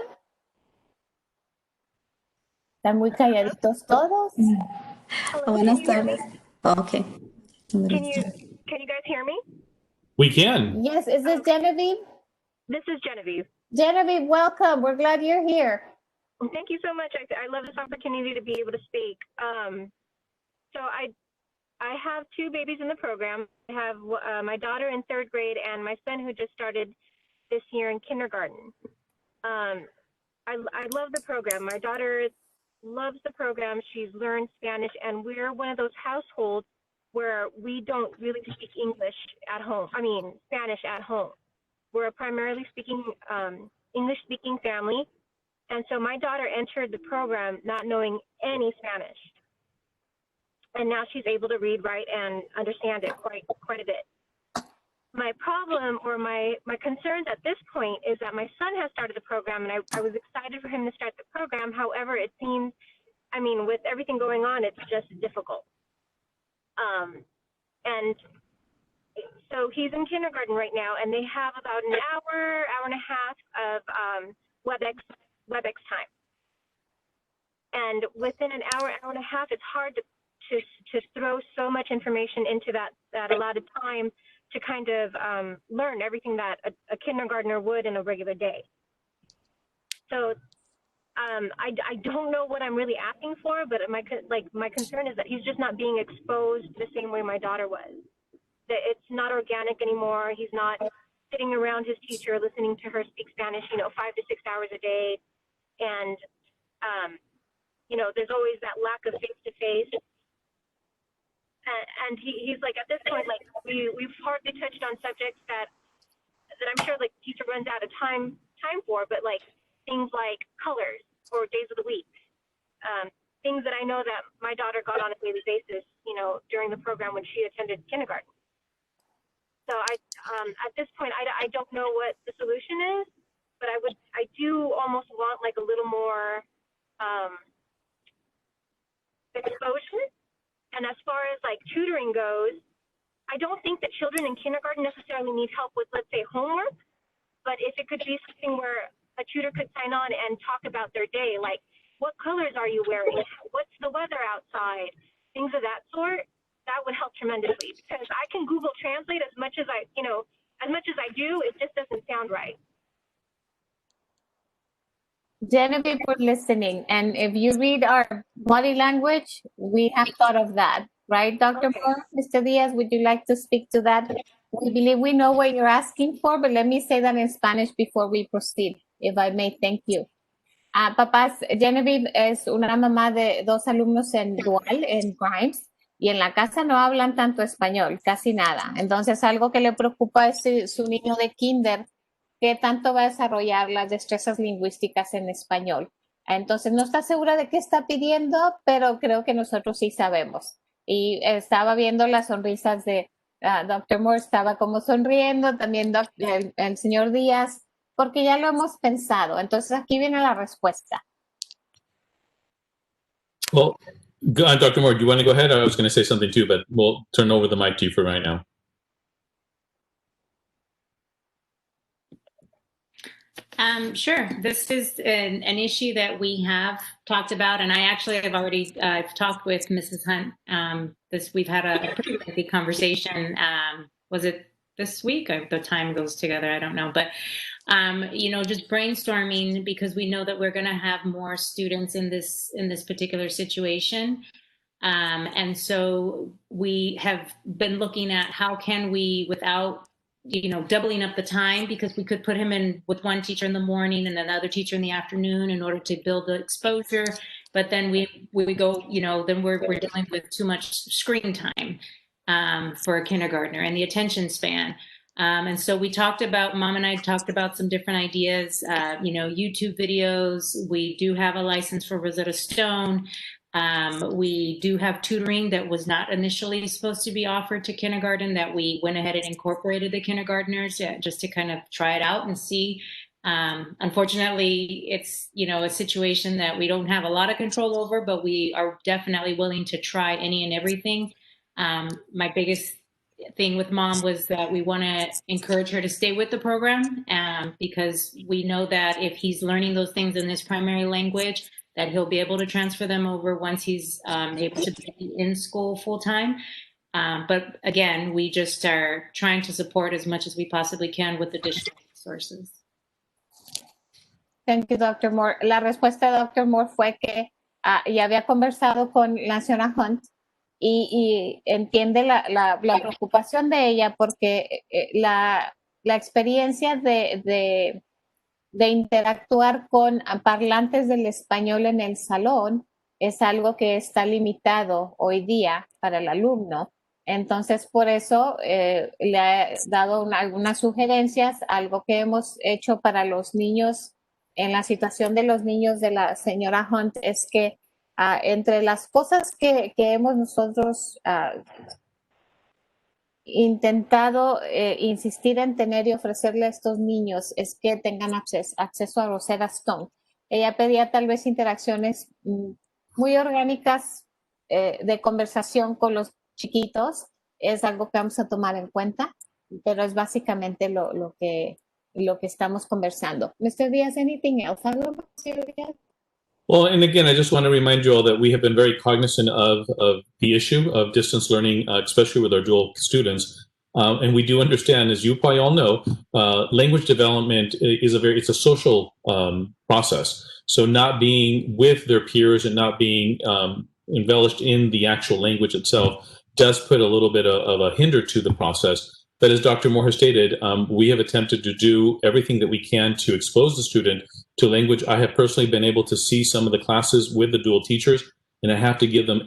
¿Están muy calladitos todos? Hello, buenas tardes. Okay. Can you guys hear me? We can. Yes, is this Genevieve? This is Genevieve. Genevieve, welcome. We're glad you're here. Thank you so much. I love this opportunity to be able to speak. So I have 2 babies in the program. I have my daughter in 3rd grade and my son who just started this year in kindergarten. I love the program. My daughter loves the program. She's learned Spanish, and we're one of those households where we don't really speak English at home. I mean, Spanish at home. We're a primarily speaking English-speaking family. And so my daughter entered the program not knowing any Spanish. And now she's able to read, write, and understand it quite a bit. My problem or my concerns at this point is that my son has started the program, and I was excited for him to start the program. However, it seems, I mean, with everything going on, it's just difficult. And so he's in kindergarten right now, and they have about an hour and a half of WebEx time. And within an hour and a half, it's hard to throw so much information into that allotted time to kind of learn everything that a kindergartner would in a regular day. So I don't know what I'm really asking for, but my concern is that he's just not being exposed the same way my daughter was. That it's not organic anymore. He's not sitting around his teacher listening to her speak Spanish, 5 to 6 hours a day. And, there's always that lack of face-to-face. And he's like, at this point, like, we've hardly touched on subjects that I'm sure, like, the teacher runs out of time for, but, like, things like colors or days of the week, things that I know that my daughter got on a daily basis, during the program when she attended kindergarten. So at this point, I don't know what the solution is, but I do almost want, like, a little more exposure. And as far as, like, tutoring goes, I don't think that children in kindergarten necessarily need help with, let's say, homework, but if it could be something where a tutor could sign on and talk about their day, like, what colors are you wearing? What's the weather outside? Things of that sort, that would help tremendously, because I can Google Translate as much as I do, it just doesn't sound right. Genevieve, for listening. And if you read our body language, we have thought of that, right, Dr. Okay. Moore? Mr. Diaz, would you like to speak to that? We believe we know what you're asking for, but let me say that in Spanish before we proceed, if I may. Thank you. Papás, Genevieve es una mamá de 2 alumnos en Dual, en Grimes, y en la casa no hablan tanto español, casi nada. Entonces, algo que le preocupa es su niño de kinder, qué tanto va a desarrollar las destrezas lingüísticas en español. Entonces, no está segura de qué está pidiendo, pero creo que nosotros sí sabemos. Y estaba viendo las sonrisas de Dr. Moore, estaba como sonriendo, también el señor Díaz, porque ya lo hemos pensado. Entonces, aquí viene la respuesta. Well, Dr. Moore, do you want to go ahead? I was going to say something too, but we'll turn over the mic to you for right now. Sure. This is an issue that we have talked about, and I actually have already talked with Mrs. Hunt. We've had a pretty lengthy conversation. Was it this week? The time goes together. I don't know, but just brainstorming, because we know that we're going to have more students in this particular situation. And so we have been looking at how can we, without doubling up the time, because we could put him in with one teacher in the morning and another teacher in the afternoon in order to build the exposure. But then we go, then we're dealing with too much screen time for a kindergartner and the attention span. And so Mom and I talked about some different ideas, YouTube videos. We do have a license for Rosetta Stone. We do have tutoring that was not initially supposed to be offered to kindergarten, that we went ahead and incorporated the kindergartners just to kind of try it out and see. Unfortunately, it's, a situation that we don't have a lot of control over, but we are definitely willing to try any and everything. My biggest thing with Mom was that we want to encourage her to stay with the program, because we know that if he's learning those things in his primary language, that he'll be able to transfer them over once he's able to be in school full time. But again, we just are trying to support as much as we possibly can with additional resources. Thank you, Dr. Moore. La respuesta de Dr. Moore fue que ya había conversado con la señora Hunt y entiende la preocupación de ella, porque la experiencia de interactuar con parlantes del español en el salón es algo que está limitado hoy día para el alumno. Entonces, por eso le he dado algunas sugerencias. Algo que hemos hecho para los niños, en la situación de los niños de la señora Hunt, es que entre las cosas que hemos nosotros intentado insistir en tener y ofrecerle a estos niños, es que tengan acceso a Rosetta Stone. Ella pedía tal vez interacciones muy orgánicas de conversación con los chiquitos. Es algo que vamos a tomar en cuenta, pero es básicamente lo que estamos conversando. Mr. Diaz, anything else? ¿Algo más, señor Diaz? Well, and again, I just want to remind you all that we have been very cognizant of the issue of distance learning, especially with our dual students. And we do understand, as you probably all know, language development is it's a social process. So not being with their peers and not being embellished in the actual language itself does put a little bit of a hinder to the process. But as Dr. Moore has stated, we have attempted to do everything that we can to expose the student to language. I have personally been able to see some of the classes with the dual teachers, and I have to give them,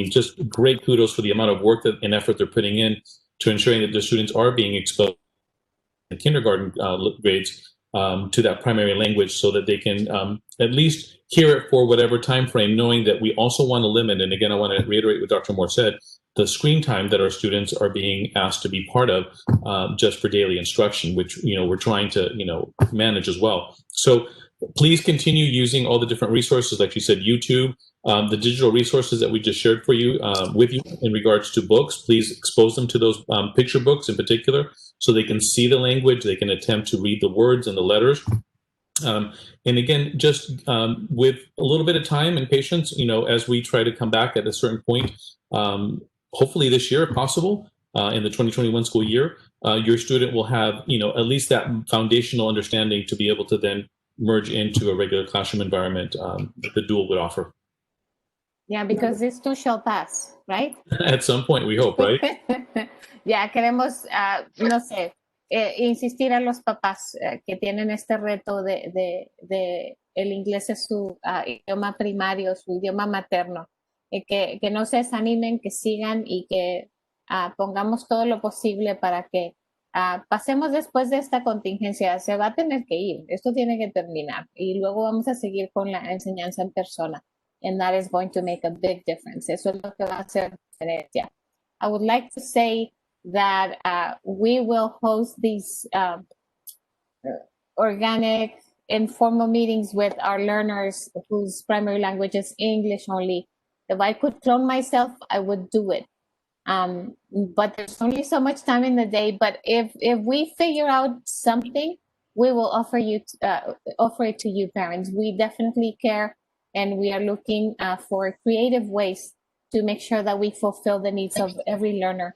just great kudos for the amount of work and effort they're putting in to ensuring that the students are being exposed in kindergarten grades to that primary language so that they can at least hear it for whatever time frame, knowing that we also want to limit, and again, I want to reiterate what Dr. Moore said, the screen time that our students are being asked to be part of just for daily instruction, which we're trying to manage as well. So please continue using all the different resources, like you said, YouTube, the digital resources that we just shared for you with you in regards to books. Please expose them to those picture books in particular, so they can see the language, they can attempt to read the words and the letters. And again, just with a little bit of time and patience, as we try to come back at a certain point, hopefully this year, if possible, in the 2021 school year, your student will have, at least that foundational understanding to be able to then merge into a regular classroom environment that the dual would offer. Yeah, because this too shall pass, right? At some point, we hope, right? Ya queremos, no sé, insistir a los papás que tienen este reto de el inglés es su idioma primario, su idioma materno, que no se desanimen, que sigan y que pongamos todo lo posible para que pasemos después de esta contingencia. Se va a tener que ir, esto tiene que terminar y luego vamos a seguir con la enseñanza en persona. And that is going to make a big difference. Eso es lo que va a hacer diferencia. I would like to say that we will host these organic, informal meetings with our learners whose primary language is English only. If I could clone myself, I would do it. But there's only so much time in the day. But if we figure out something, we will offer it to you, parents. We definitely care, and we are looking for creative ways to make sure that we fulfill the needs of every learner.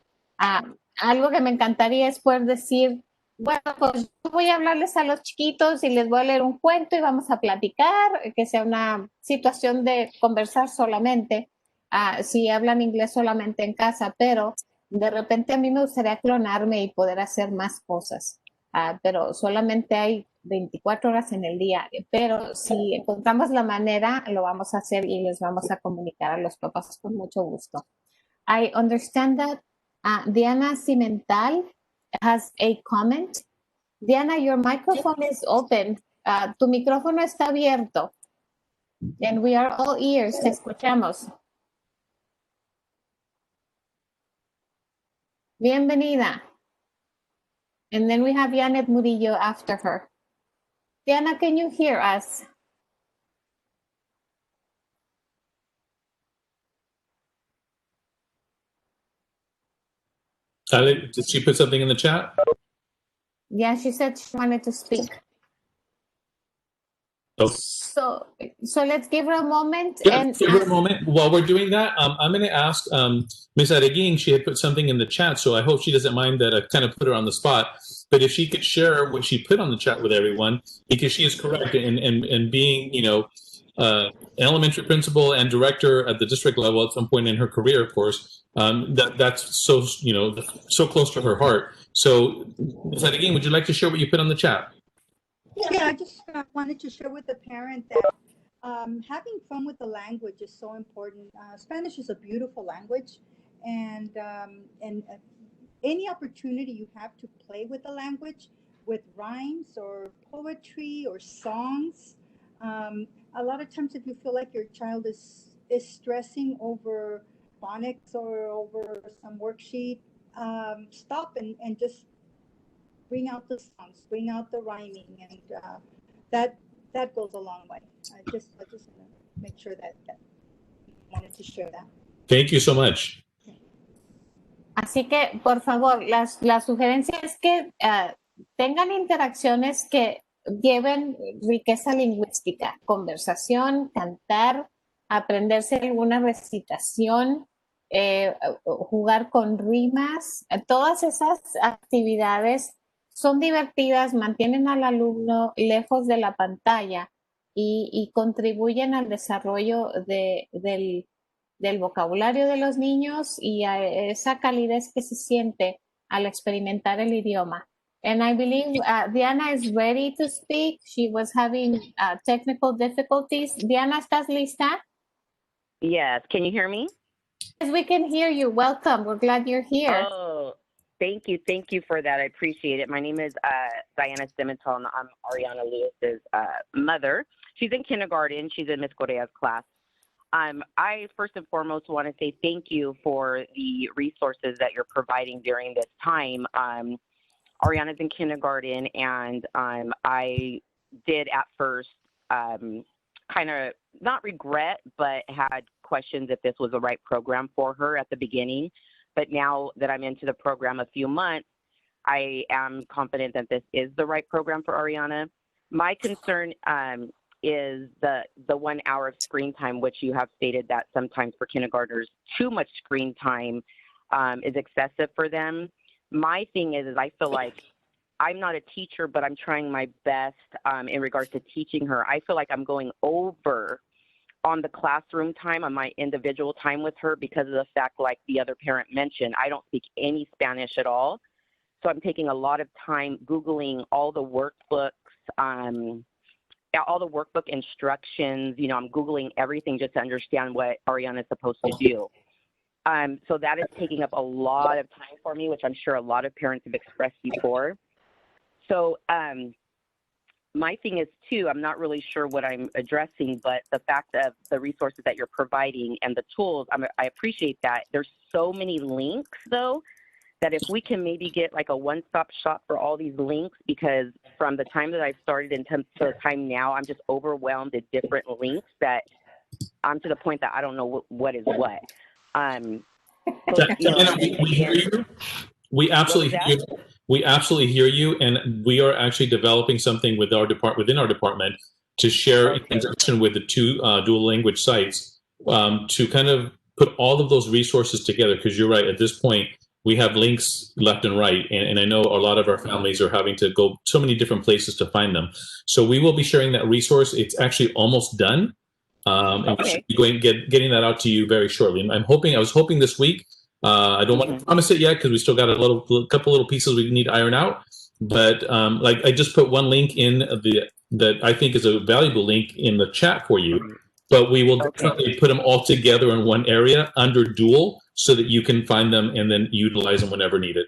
Algo que me encantaría es poder decir, bueno, pues voy a hablarles a los chiquitos y les voy a leer un cuento y vamos a platicar, que sea una situación de conversar solamente, si hablan inglés solamente en casa, pero de repente a mí me gustaría clonarme y poder hacer más cosas, pero solamente hay 24 horas en el día, pero si encontramos la manera, lo vamos a hacer y les vamos a comunicar a los papás con mucho gusto. I understand that Diana Cimental has a comment. Diana, your microphone is open. Tu micrófono está abierto. And we are all ears. Te escuchamos. Bienvenida. And then we have Janet Murillo after her. Diana, can you hear us? Ale, did she put something in the chat? Yeah, she said she wanted to speak. Oh. So let's give her a moment. Yeah, and give her a moment. While we're doing that, I'm going to ask Ms. Areguin. She had put something in the chat, so I hope she doesn't mind that I kind of put her on the spot. But if she could share what she put on the chat with everyone, because she is correct in being, elementary principal and director at the district level at some point in her career, of course, that's so, so close to her heart. So, Ms. Areguin, would you like to share what you put on the chat? Yeah, I just wanted to share with the parent that having fun with the language is so important. Spanish is a beautiful language, and any opportunity you have to play with the language, with rhymes or poetry or songs. A lot of times, if you feel like your child is stressing over phonics or over some worksheet, stop and just bring out the songs, bring out the rhyming, and that goes a long way. I just want to make sure that wanted to share that. Thank you so much. Así que, por favor, la sugerencia es que tengan interacciones que lleven riqueza lingüística, conversación, cantar, aprenderse alguna recitación, jugar con rimas. Todas esas actividades son divertidas, mantienen al alumno lejos de la pantalla y contribuyen al desarrollo del vocabulario de los niños y a esa calidez que se siente al experimentar el idioma. And I believe Diana is ready to speak. She was having technical difficulties. Diana, ¿estás lista? Yes. Can you hear me? Yes, we can hear you. Welcome. We're glad you're here. Oh, thank you. Thank you for that. I appreciate it. My name is Diana Simental, and I'm Ariana Lewis's mother. She's in kindergarten. She's in Miss Correa's class. I first and foremost want to say thank you for the resources that you're providing during this time. Ariana's in kindergarten, and I did at first kind of not regret, but had questions if this was the right program for her at the beginning. But now that I'm into the program a few months, I am confident that this is the right program for Ariana. My concern is the 1 hour of screen time, which you have stated that sometimes for kindergartners, too much screen time is excessive for them. My thing is I feel like I'm not a teacher, but I'm trying my best in regards to teaching her. I feel like I'm going over on the classroom time, on my individual time with her, because of the fact, like the other parent mentioned, I don't speak any Spanish at all. So I'm taking a lot of time Googling all the workbooks, all the workbook instructions. You know, I'm Googling everything just to understand what Ariana is supposed to do. So that is taking up a lot of time for me, which I'm sure a lot of parents have expressed before. So my thing is, too, I'm not really sure what I'm addressing, but the fact of the resources that you're providing and the tools, I appreciate that. There's so many links, though, that if we can maybe get like a one-stop shop for all these links, because from the time that I've started until the time now, I'm just overwhelmed at different links that I'm to the point that I don't know what is what. We hear you. We absolutely hear you. We absolutely hear you, and we are actually developing something with within our department to share in conjunction with the two dual language sites to kind of put all of those resources together. Because you're right, at this point, we have links left and right, and I know a lot of our families are having to go so many different places to find them. So we will be sharing that resource. It's actually almost done, and we should be getting that out to you very shortly. I was hoping this week. I don't want to promise it yet because we still got a couple little pieces we need to iron out. But like I just put one link in that I think is a valuable link in the chat for you. But we will definitely put them all together in one area under dual so that you can find them and then utilize them whenever needed.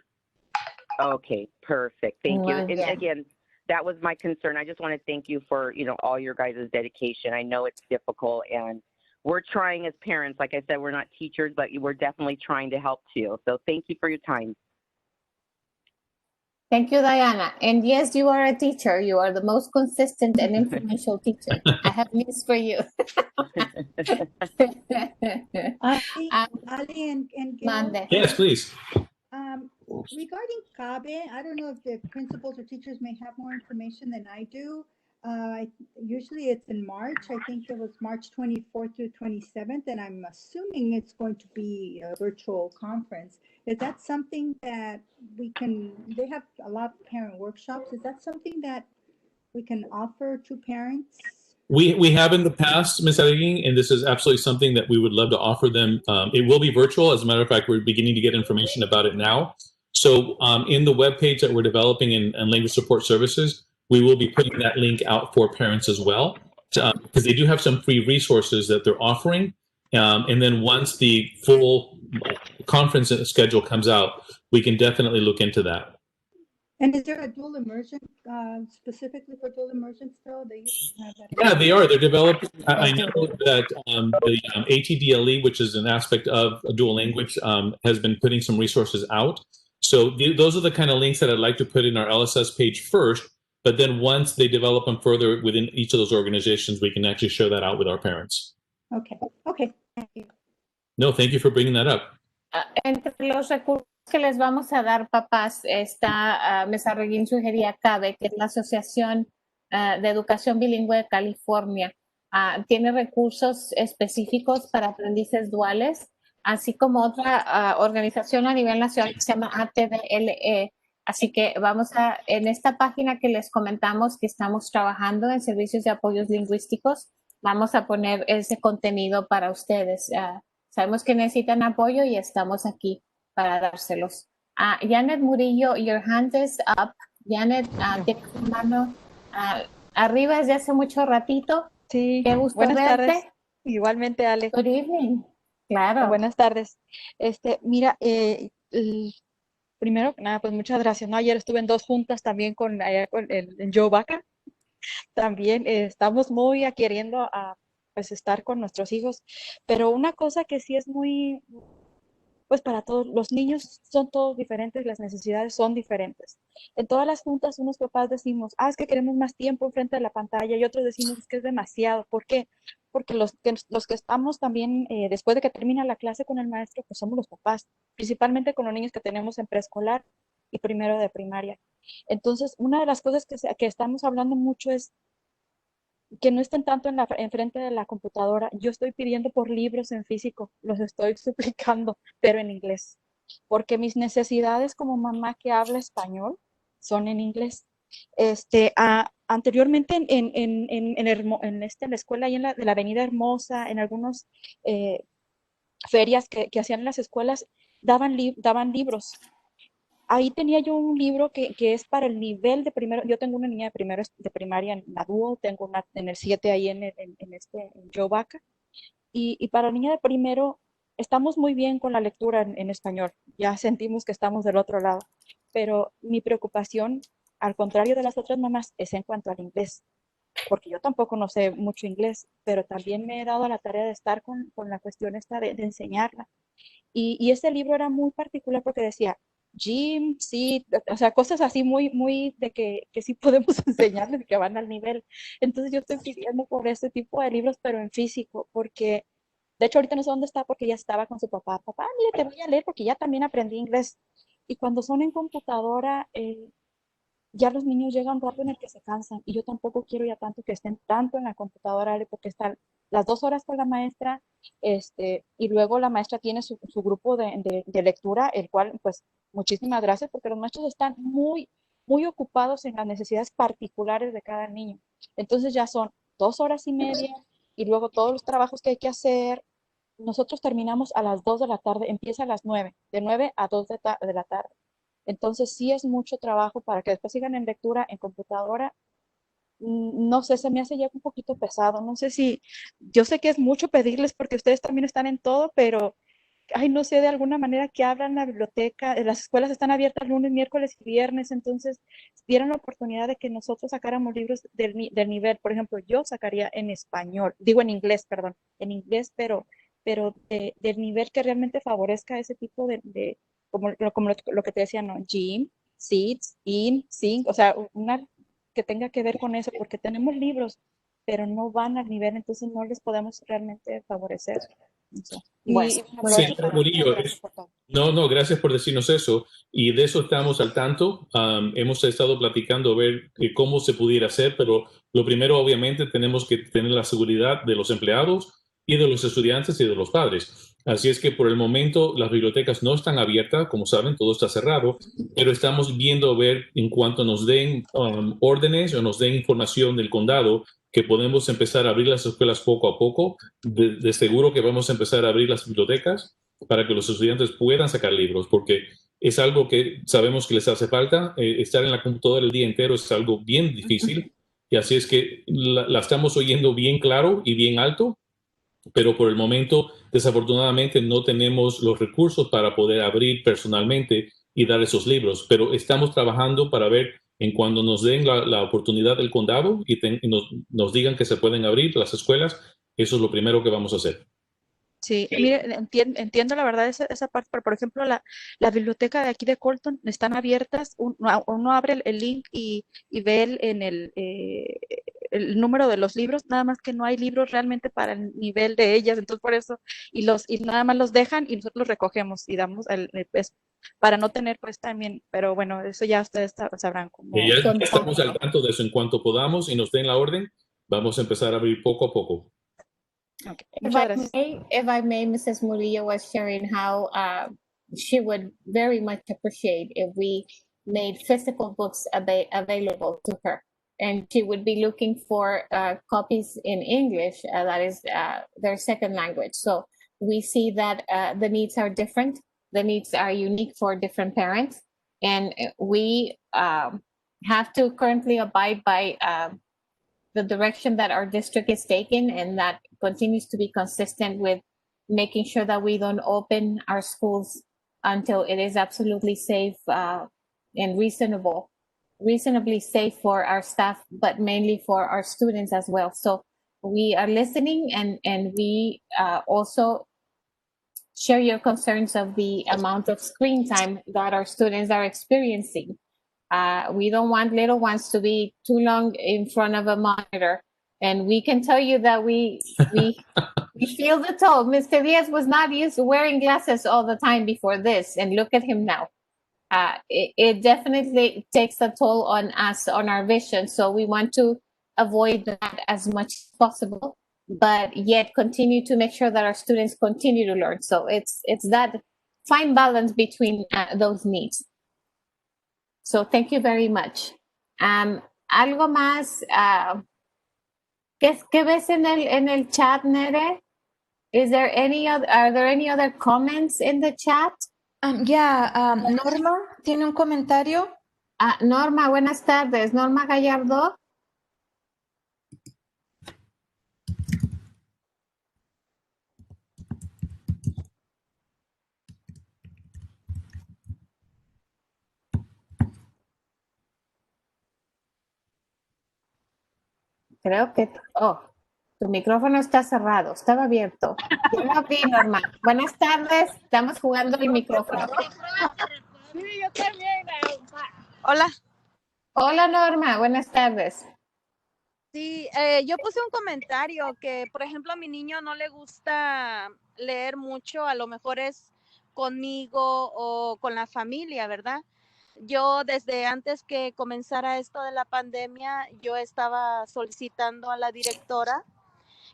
Okay, perfect. Thank you. And again, that was my concern. I just want to thank you for, all your guys' dedication. I know it's difficult, and we're trying as parents. Like I said, we're not teachers, but we're definitely trying to help too. So thank you for your time. Thank you, Diana. And yes, you are a teacher. You are the most consistent and influential teacher. I have news for you. Ali and Gail, yes, please. Regarding CABE, I don't know if the principals or teachers may have more information than I do. Usually it's in March. I think it was March 24th through 27th, and I'm assuming it's going to be a virtual conference. Is that something that they have a lot of parent workshops. Is that something that we can offer to parents? We have in the past, Ms. Adeline, and this is absolutely something that we would love to offer them. It will be virtual. As a matter of fact, we're beginning to get information about it now. So in the webpage that we're developing in language support services, we will be putting that link out for parents as well, because they do have some free resources that they're offering. And then once the full conference schedule comes out, we can definitely look into that. And is there a dual immersion specifically for dual immersion still? They have that. Yeah, they are. They're developing. I know that the ATDLE, which is an aspect of a dual language, has been putting some resources out. So those are the kind of links that I'd like to put in our LSS page first. But then once they develop them further within each of those organizations, we can actually share that out with our parents. Okay. Okay. Thank you. No, thank you for bringing that up. Entre los recursos que les vamos a dar, papás, está, Mesa Reguín sugería CABE, que es la Asociación de Educación Bilingüe de California. Tiene recursos específicos para aprendices duales, así como otra organización a nivel nacional que se llama ATDLE. Así que en esta página que les comentamos que estamos trabajando en servicios de apoyos lingüísticos, vamos a poner ese contenido para ustedes. Sabemos que necesitan apoyo y estamos aquí para dárselos. Janet Murillo, your hand is up. Janet, tienes tu mano arriba desde hace mucho ratito. Sí, Qué gusto buenas verte. tardes. Igualmente, Ale. Good evening. Claro. Buenas tardes. Mira, primero que nada, pues muchas gracias, ¿no? Ayer estuve en 2 juntas también con el Joe Vaca. También estamos muy queriendo pues estar con nuestros hijos, pero una cosa que sí es muy, pues para todos, los niños son todos diferentes, las necesidades son diferentes. En todas las juntas, unos papás decimos, es que queremos más tiempo enfrente de la pantalla, y otros decimos, es que es demasiado. ¿Por qué? Porque los que estamos también, después de que termina la clase con el maestro, pues somos los papás, principalmente con los niños que tenemos en preescolar y primero de primaria. Entonces, una de las cosas que estamos hablando mucho es que no estén tanto enfrente de la computadora. Yo estoy pidiendo por libros en físico, los estoy suplicando, pero en inglés, porque mis necesidades como mamá que habla español son en inglés. Anteriormente en la escuela, ahí de la Avenida Hermosa, en algunas ferias que hacían en las escuelas, daban libros. Ahí tenía yo un libro que es para el nivel de primero. Yo tengo una niña de primaria en la Duo, tengo una en el 7 ahí en Joe Vaca. Y para la niña de primero, estamos muy bien con la lectura en español. Ya sentimos que estamos del otro lado. Pero mi preocupación, al contrario de las otras mamás, es en cuanto al inglés. Porque yo tampoco no sé mucho inglés, pero también me he dado a la tarea de estar con la cuestión esta de enseñarla. Y ese libro era muy particular porque decía, Jim, sí, o sea, cosas así muy, muy de que sí podemos enseñarles y que van al nivel. Entonces yo estoy pidiendo por ese tipo de libros, pero en físico, porque de hecho ahorita no sé dónde está porque ya estaba con su papá. Papá, mire, te voy a leer porque ya también aprendí inglés. Y cuando son en computadora, ya los niños llegan a un rato en el que se cansan y yo tampoco quiero ya tanto que estén tanto en la computadora, Ale, porque están las 2 horas con la maestra, y luego la maestra tiene su grupo de lectura, el cual, pues, muchísimas gracias, porque los maestros están muy, muy ocupados en las necesidades particulares de cada niño. Entonces ya son 2 horas y media y luego todos los trabajos que hay que hacer. Nosotros terminamos a las 2 de la tarde, empieza a las 9, de 9 a 2 de la tarde. Entonces sí es mucho trabajo para que después sigan en lectura en computadora. No sé, se me hace ya un poquito pesado. No sé si, yo sé que es mucho pedirles porque ustedes también están en todo, pero, ay, no sé, de alguna manera que abran la biblioteca. Las escuelas están abiertas lunes, miércoles y viernes, entonces dieron la oportunidad de que nosotros sacáramos libros del nivel. Por ejemplo, yo sacaría en español, digo en inglés, perdón, en inglés, pero del nivel que realmente favorezca ese tipo como lo que te decía, ¿no? Gym, seats, in, sing, o sea, una que tenga que ver con eso, porque tenemos libros, pero no van al nivel, entonces no les podemos realmente favorecer. Eso. Bueno, Sí, Murillo, no, gracias por decirnos eso. Y de eso estamos al tanto. Hemos estado platicando a ver cómo se pudiera hacer, pero lo primero, obviamente, tenemos que tener la seguridad de los empleados y de los estudiantes y de los padres. Así es que por el momento las bibliotecas no están abiertas, como saben, todo está cerrado, pero estamos viendo a ver en cuanto nos den órdenes o nos den información del condado que podemos empezar a abrir las escuelas poco a poco. De seguro que vamos a empezar a abrir las bibliotecas para que los estudiantes puedan sacar libros, porque es algo que sabemos que les hace falta. Estar en la computadora el día entero es algo bien difícil, y así es que la estamos oyendo bien claro y bien alto, pero por el momento, desafortunadamente, no tenemos los recursos para poder abrir personalmente y dar esos libros, pero estamos trabajando para ver en cuando nos den la oportunidad del condado y nos digan que se pueden abrir las escuelas, eso es lo primero que vamos a hacer. Sí, mire, entiendo la verdad esa parte, pero por ejemplo, la biblioteca de aquí de Colton están abiertas, uno abre el link y ve el número de los libros, nada más que no hay libros realmente para el nivel de ellas, entonces por eso, y nada más los dejan y nosotros los recogemos y damos para no tener pues también, pero bueno, eso ya ustedes sabrán cómo. Ya estamos al tanto de eso. En cuanto podamos y nos den la orden, vamos a empezar a abrir poco a poco. Okay. If I may, Mrs. Murillo was sharing how she would very much appreciate if we made physical books available to her. And she would be looking for copies in English, that is their second language. So we see that the needs are different the needs are unique for different parents. And we have to currently abide by the direction that our district is taking, and that continues to be consistent with making sure that we don't open our schools until it is absolutely safe and reasonably safe for our staff, but mainly for our students as well. So we are listening, and we also share your concerns of the amount of screen time that our students are experiencing. We don't want little ones to be too long in front of a monitor. And we can tell you that we feel the toll. Mr. Diaz was not used to wearing glasses all the time before this, and look at him now. It definitely takes a toll on us, on our vision. So we want to avoid that as much as possible, but yet continue to make sure that our students continue to learn. So it's that fine balance between those needs. So thank you very much. Algo más, ¿qué ves en el chat, Nere? Are there any other comments in the chat? Norma tiene un comentario. Norma, buenas tardes. Norma Gallardo. Creo que, tu micrófono está cerrado, estaba abierto. Yo lo abrí, Norma. Buenas tardes, estamos jugando el micrófono. Sí, yo también. Hola. Hola, Norma, buenas tardes. Sí, yo puse un comentario que, por ejemplo, a mi niño no le gusta leer mucho, a lo mejor es conmigo o con la familia, ¿verdad? Yo desde antes que comenzara esto de la pandemia, yo estaba solicitando a la directora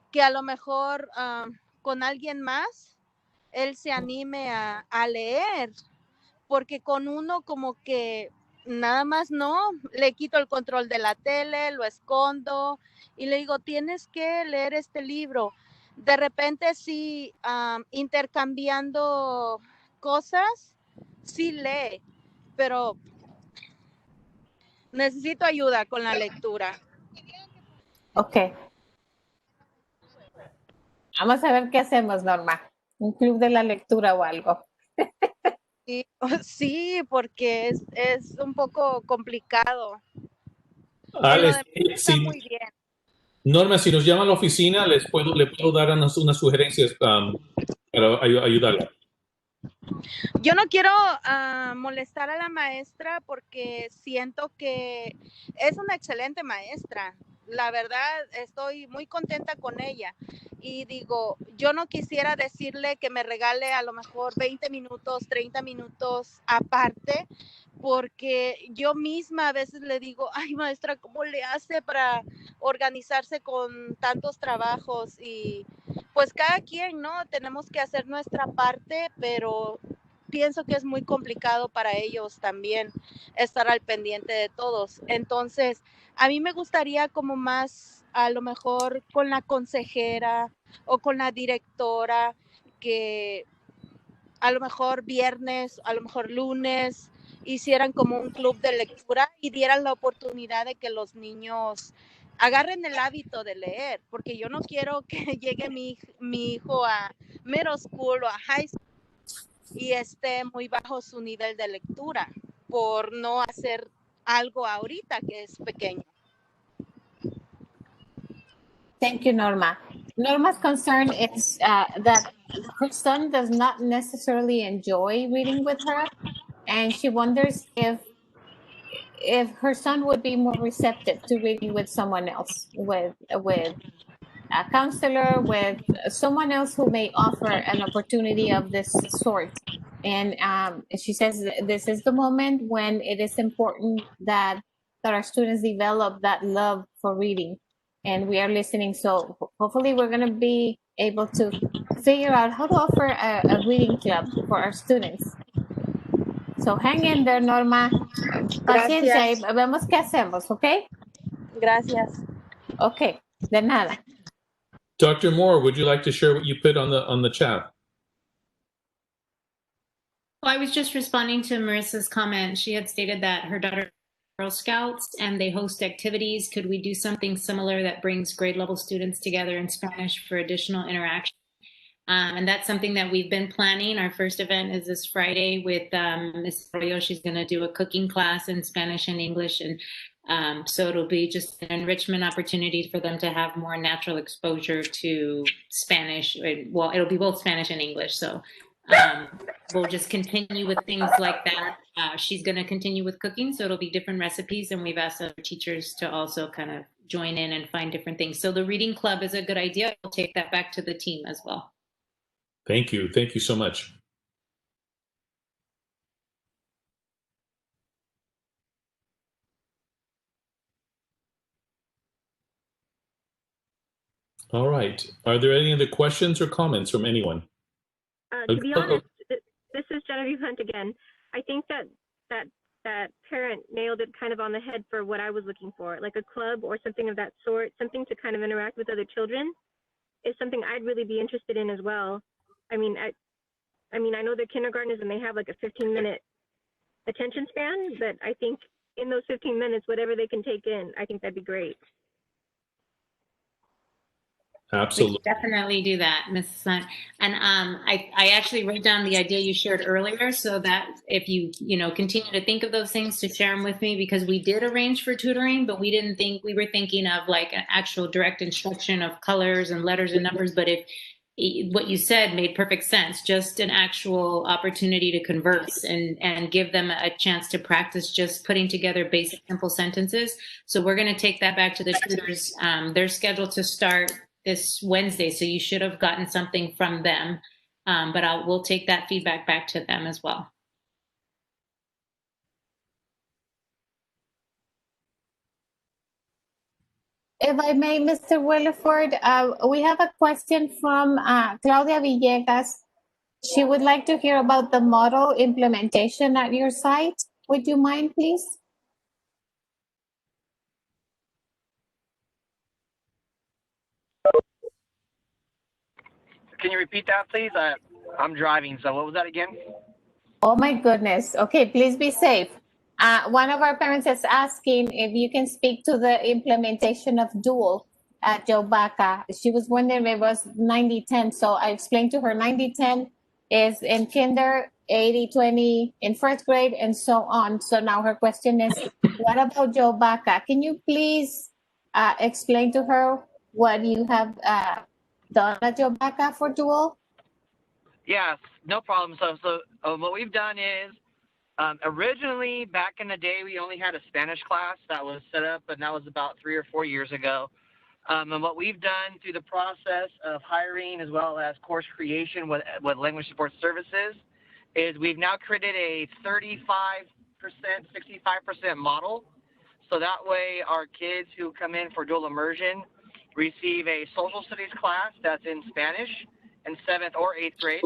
que a lo mejor con alguien más él se anime a leer, porque con uno como que nada más no, le quito el control de la tele, lo escondo y le digo, tienes que leer este libro. De repente sí, intercambiando cosas, sí lee, pero necesito ayuda con la lectura. Ok. Vamos a ver qué hacemos, Norma. Un club de la lectura o algo. Sí, porque es un poco complicado. Alex, Está muy bien. Norma, si nos llama a la oficina, le puedo dar unas sugerencias para ayudarla. Yo no quiero molestar a la maestra porque siento que es una excelente maestra. La verdad, estoy muy contenta con ella. Y digo, yo no quisiera decirle que me regale a lo mejor 20 minutos, 30 minutos aparte, porque yo misma a veces le digo, ay maestra, ¿cómo le hace para organizarse con tantos trabajos? Y pues cada quien, ¿no? Tenemos que hacer nuestra parte, pero pienso que es muy complicado para ellos también estar al pendiente de todos. Entonces, a mí me gustaría como más, a lo mejor con la consejera o con la directora, que a lo mejor viernes, a lo mejor lunes, hicieran como un club de lectura y dieran la oportunidad de que los niños agarren el hábito de leer, porque yo no quiero que llegue mi hijo a middle school o a high school y esté muy bajo su nivel de lectura por no hacer algo ahorita que es pequeño. Thank you, Norma. Norma's concern is that her son does not necessarily enjoy reading with her, and she wonders if her son would be more receptive to reading with someone else, with a counselor, with someone else who may offer an opportunity of this sort. And she says this is the moment when it is important that our students develop that love for reading, and we are listening. So hopefully we're going to be able to figure out how to offer a reading club for our students. So hang in there, Norma. Paciencia y vemos qué hacemos, ¿ok? Gracias. Ok, de nada. Dr. Moore, would you like to share what you put on the chat? Well, I was just responding to Marissa's comment. She had stated that her daughter Girl Scouts and they host activities. Could we do something similar that brings grade level students together in Spanish for additional interaction? And that's something that we've been planning. Our first event is this Friday with Ms. Arroyo. She's going to do a cooking class in Spanish and English. And so it'll be just an enrichment opportunity for them to have more natural exposure to Spanish. Well, it'll be both Spanish and English. So we'll just continue with things like that. She's going to continue with cooking. So it'll be different recipes. And we've asked other teachers to also kind of join in and find different things. So the reading club is a good idea. I'll take that back to the team as well. Thank you. Thank you so much. All right. Are there any other questions or comments from anyone? To be honest, this is Genevieve Hunt again. I think that parent nailed it kind of on the head for what I was looking for, like a club or something of that sort, something to kind of interact with other children is something I'd really be interested in as well. I mean, I know they're kindergartners and they have like a 15-minute attention span, but I think in those 15 minutes, whatever they can take in, I think that'd be great. Absolutely. We definitely do that, Mrs. Hunt. And I actually wrote down the idea you shared earlier, so that if you continue to think of those things, to share them with me, because we did arrange for tutoring, but we were thinking of like an actual direct instruction of colors and letters and numbers. But if what you said made perfect sense, just an actual opportunity to converse and give them a chance to practice just putting together basic simple sentences. So we're going to take that back to the tutors. They're scheduled to start this Wednesday, so you should have gotten something from them, but we'll take that feedback back to them as well. If I may, Mr. Williford, we have a question from Claudia Villegas. She would like to hear about the model implementation at your site. Would you mind, please? Can you repeat that, please? I'm driving, so what was that again? Oh my goodness. Okay, please be safe. One of our parents is asking if you can speak to the implementation of dual at Joe Baca. She was wondering if it was 90-10. So I explained to her 90-10 is in kinder, 80-20 in first grade, and so on. So now her question is, what about Joe Baca? Can you please explain to her what you have done at Joe Baca for dual? Yes, no problem. So what we've done is, originally back in the day, we only had a Spanish class that was set up, and that was about 3 or 4 years ago. And what we've done through the process of hiring as well as course creation with language support services is we've now created a 35%, 65% model. So that way our kids who come in for dual immersion receive a social studies class that's in Spanish in 7th or 8th grade,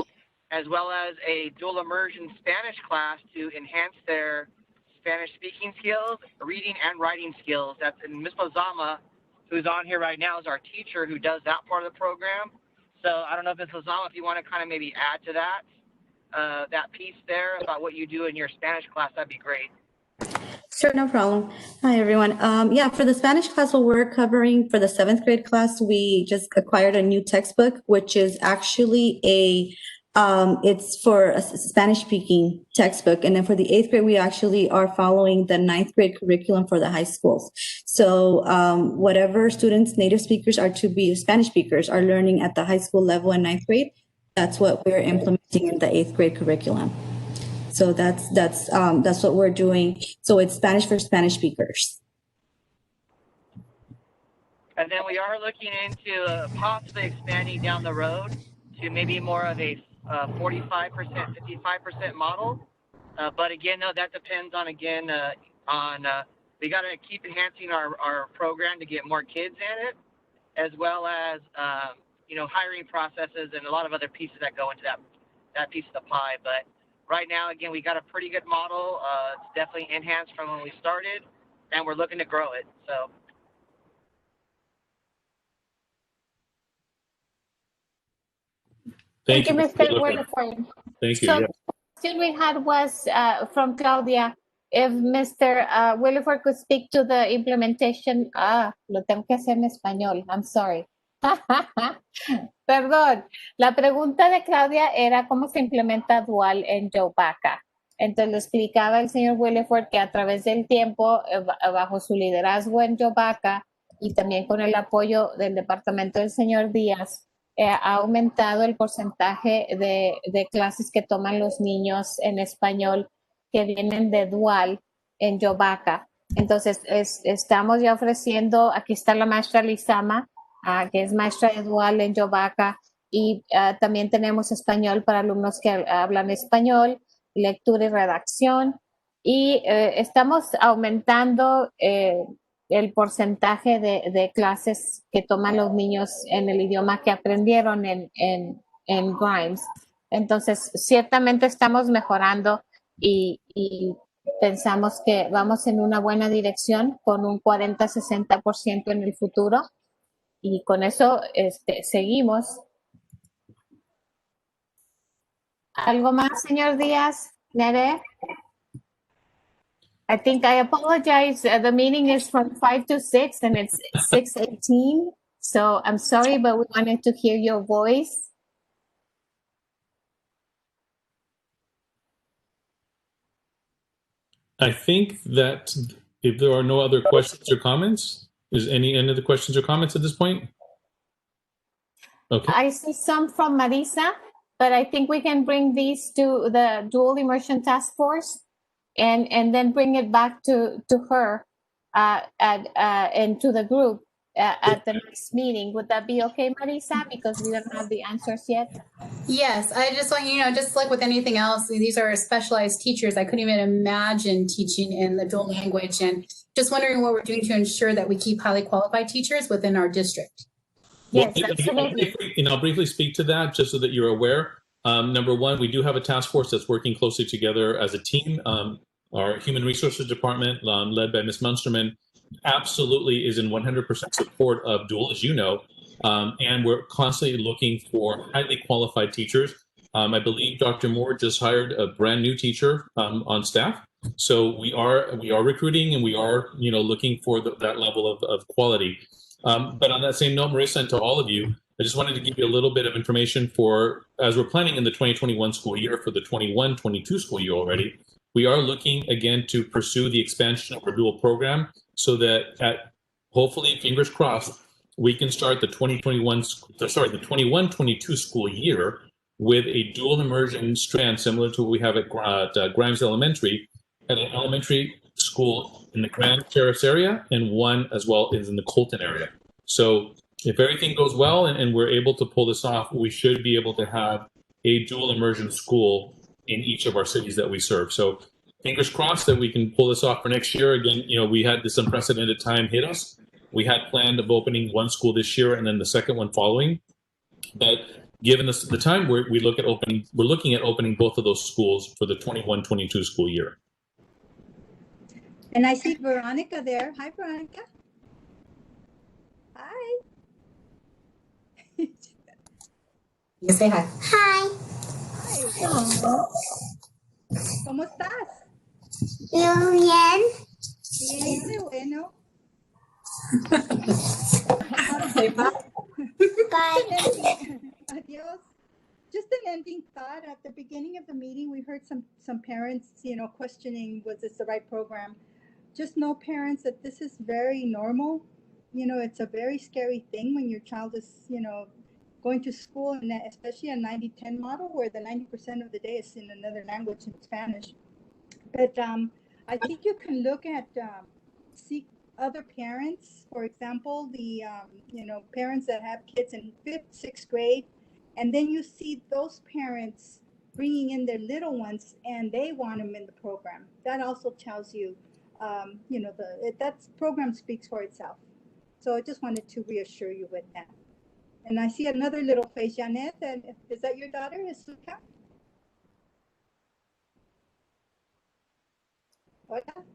as well as a dual immersion Spanish class to enhance their Spanish speaking skills, reading and writing skills. That's in Ms. Lozama, who's on here right now, is our teacher who does that part of the program. So I don't know if Ms. Lozama, if you want to kind of maybe add to that piece there about what you do in your Spanish class, that'd be great. Sure, no problem. Hi, everyone. Yeah, for the Spanish class, what we're covering for the 7th grade class, we just acquired a new textbook, which is actually it's for a Spanish-speaking textbook. And then for the 8th grade, we actually are following the 9th grade curriculum for the high schools. So whatever students, native speakers are to be Spanish speakers are learning at the high school level in 9th grade, that's what we're implementing in the 8th grade curriculum. So that's what we're doing. So it's Spanish for Spanish speakers. And then we are looking into possibly expanding down the road to maybe more of a 45%, 55% model. But again, no, that depends on, we got to keep enhancing our program to get more kids in it, as well as, hiring processes and a lot of other pieces that go into that piece of the pie. But right now, again, we got a pretty good model. It's definitely enhanced from when we started, and we're looking to grow it. So. Thank you, Mr. Williford. Thank you. So, Yeah. question we had was from Claudia. If Mr. Williford could speak to the implementation. Lo tengo que hacer en español. I'm sorry. Perdón. La pregunta de Claudia era cómo se implementa dual en Yobaca. Entonces le explicaba el señor Williford que a través del tiempo, bajo su liderazgo en Yobaca y también con el apoyo del departamento del señor Díaz, ha aumentado el porcentaje de clases que toman los niños en español que vienen de dual en Yobaca. Entonces, estamos ya ofreciendo, aquí está la maestra Lizama, que es maestra de dual en Yobaca, y también tenemos español para alumnos que hablan español, lectura y redacción, y estamos aumentando el porcentaje de clases que toman los niños en el idioma que aprendieron en Grimes. Entonces, ciertamente estamos mejorando y pensamos que vamos en una buena dirección con un 40-60% en el futuro y con eso seguimos. ¿Algo más, señor Díaz? ¿Nere? I think I apologize. The meeting is from 5 to 6 and it's 6:18. So I'm sorry, but we wanted to hear your voice. I think that if there are no other questions or comments, is any other questions or comments at this point? Okay. I see some from Marisa, but I think we can bring these to the Dual Immersion Task Force and then bring it back to her and to the group at the next meeting. Would that be okay, Marisa? Because we don't have the answers yet. Yes, I just want you to know, just like with anything else, these are specialized teachers. I couldn't even imagine teaching in the dual language, and just wondering what we're doing to ensure that we keep highly qualified teachers within our district. Yes, Well, absolutely. I'll briefly speak to that just so that you're aware. Number one, we do have a task force that's working closely together as a team. Our human resources department, led by Ms. Munsterman, absolutely is in 100% support of dual, as you know, and we're constantly looking for highly qualified teachers. I believe Dr. Moore just hired a brand new teacher on staff, so we are recruiting and we are looking for that level of quality. But on that same note, Marissa, and to all of you, I just wanted to give you a little bit of information for, as we're planning in the 2021 school year, for the 21-22 school year already, we are looking again to pursue the expansion of our dual program so that hopefully, fingers crossed, we can start the 21-22 school year with a dual immersion strand similar to what we have at Grimes Elementary, at an elementary school in the Grand Terrace area, and one as well is in the Colton area. So if everything goes well and we're able to pull this off, we should be able to have a dual immersion school in each of our cities that we serve. So fingers crossed that we can pull this off for next year. Again, we had this unprecedented time hit us. We had planned of opening one school this year and then the second one following. But given us the time, we're looking at opening both of those schools for the 21-22 school year. And I see Veronica there. Hi, Veronica. Hi. You say hi. Hi. ¿Cómo estás? Bien. Bien, qué bueno. Say bye. Bye. Adios. Just an ending thought. At the beginning of the meeting, we heard some parents, questioning, was this the right program? Just know, parents, that this is very normal. It's a very scary thing when your child is, going to school, and especially a 90-10 model where the 90% of the day is in another language, in Spanish. But I think you can look at, see other parents, for example, the, parents that have kids in 5th, 6th grade, and then you see those parents bringing in their little ones and they want them in the program. That also tells you, that program speaks for itself. So I just wanted to reassure you with that. And I see another little face, Janet. Is that your daughter, Isuka? Hola.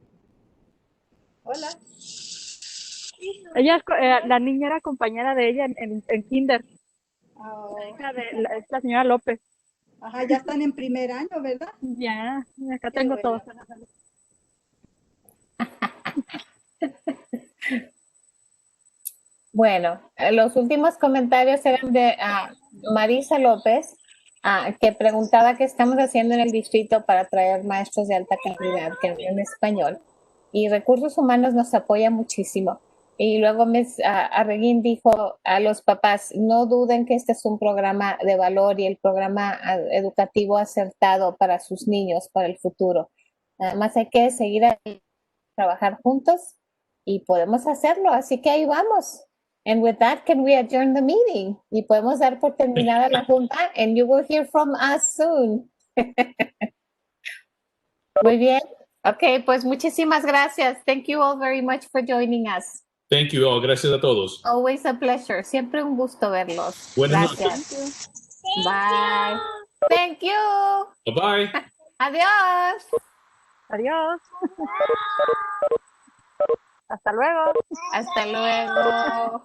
Hola. Ella es, la niña era compañera de ella en kinder. Oh. Es la señora López. Ajá, ya están en primer año, ¿verdad? Ya, acá Qué tengo bueno. todos. Bueno, los últimos comentarios eran de Marisa López, que preguntaba qué estamos haciendo en el distrito para traer maestros de alta calidad que hablen español. Y Recursos Humanos nos apoya muchísimo. Y luego Ms. Arreguín dijo a los papás, no duden que este es un programa de valor y el programa educativo acertado para sus niños, para el futuro. Además hay que seguir a trabajar juntos y podemos hacerlo, así que ahí vamos. And with that, can we adjourn the meeting? Y podemos dar por terminada la junta, and you will hear from us soon. Muy bien. Okay, pues muchísimas gracias. Thank you all very much for joining us. Thank you all. Gracias a todos. Always a pleasure. Siempre un gusto verlos. Buenas Gracias. Bye. Thank you. Bye-bye. Adiós. Adiós. Hasta luego. Hasta luego.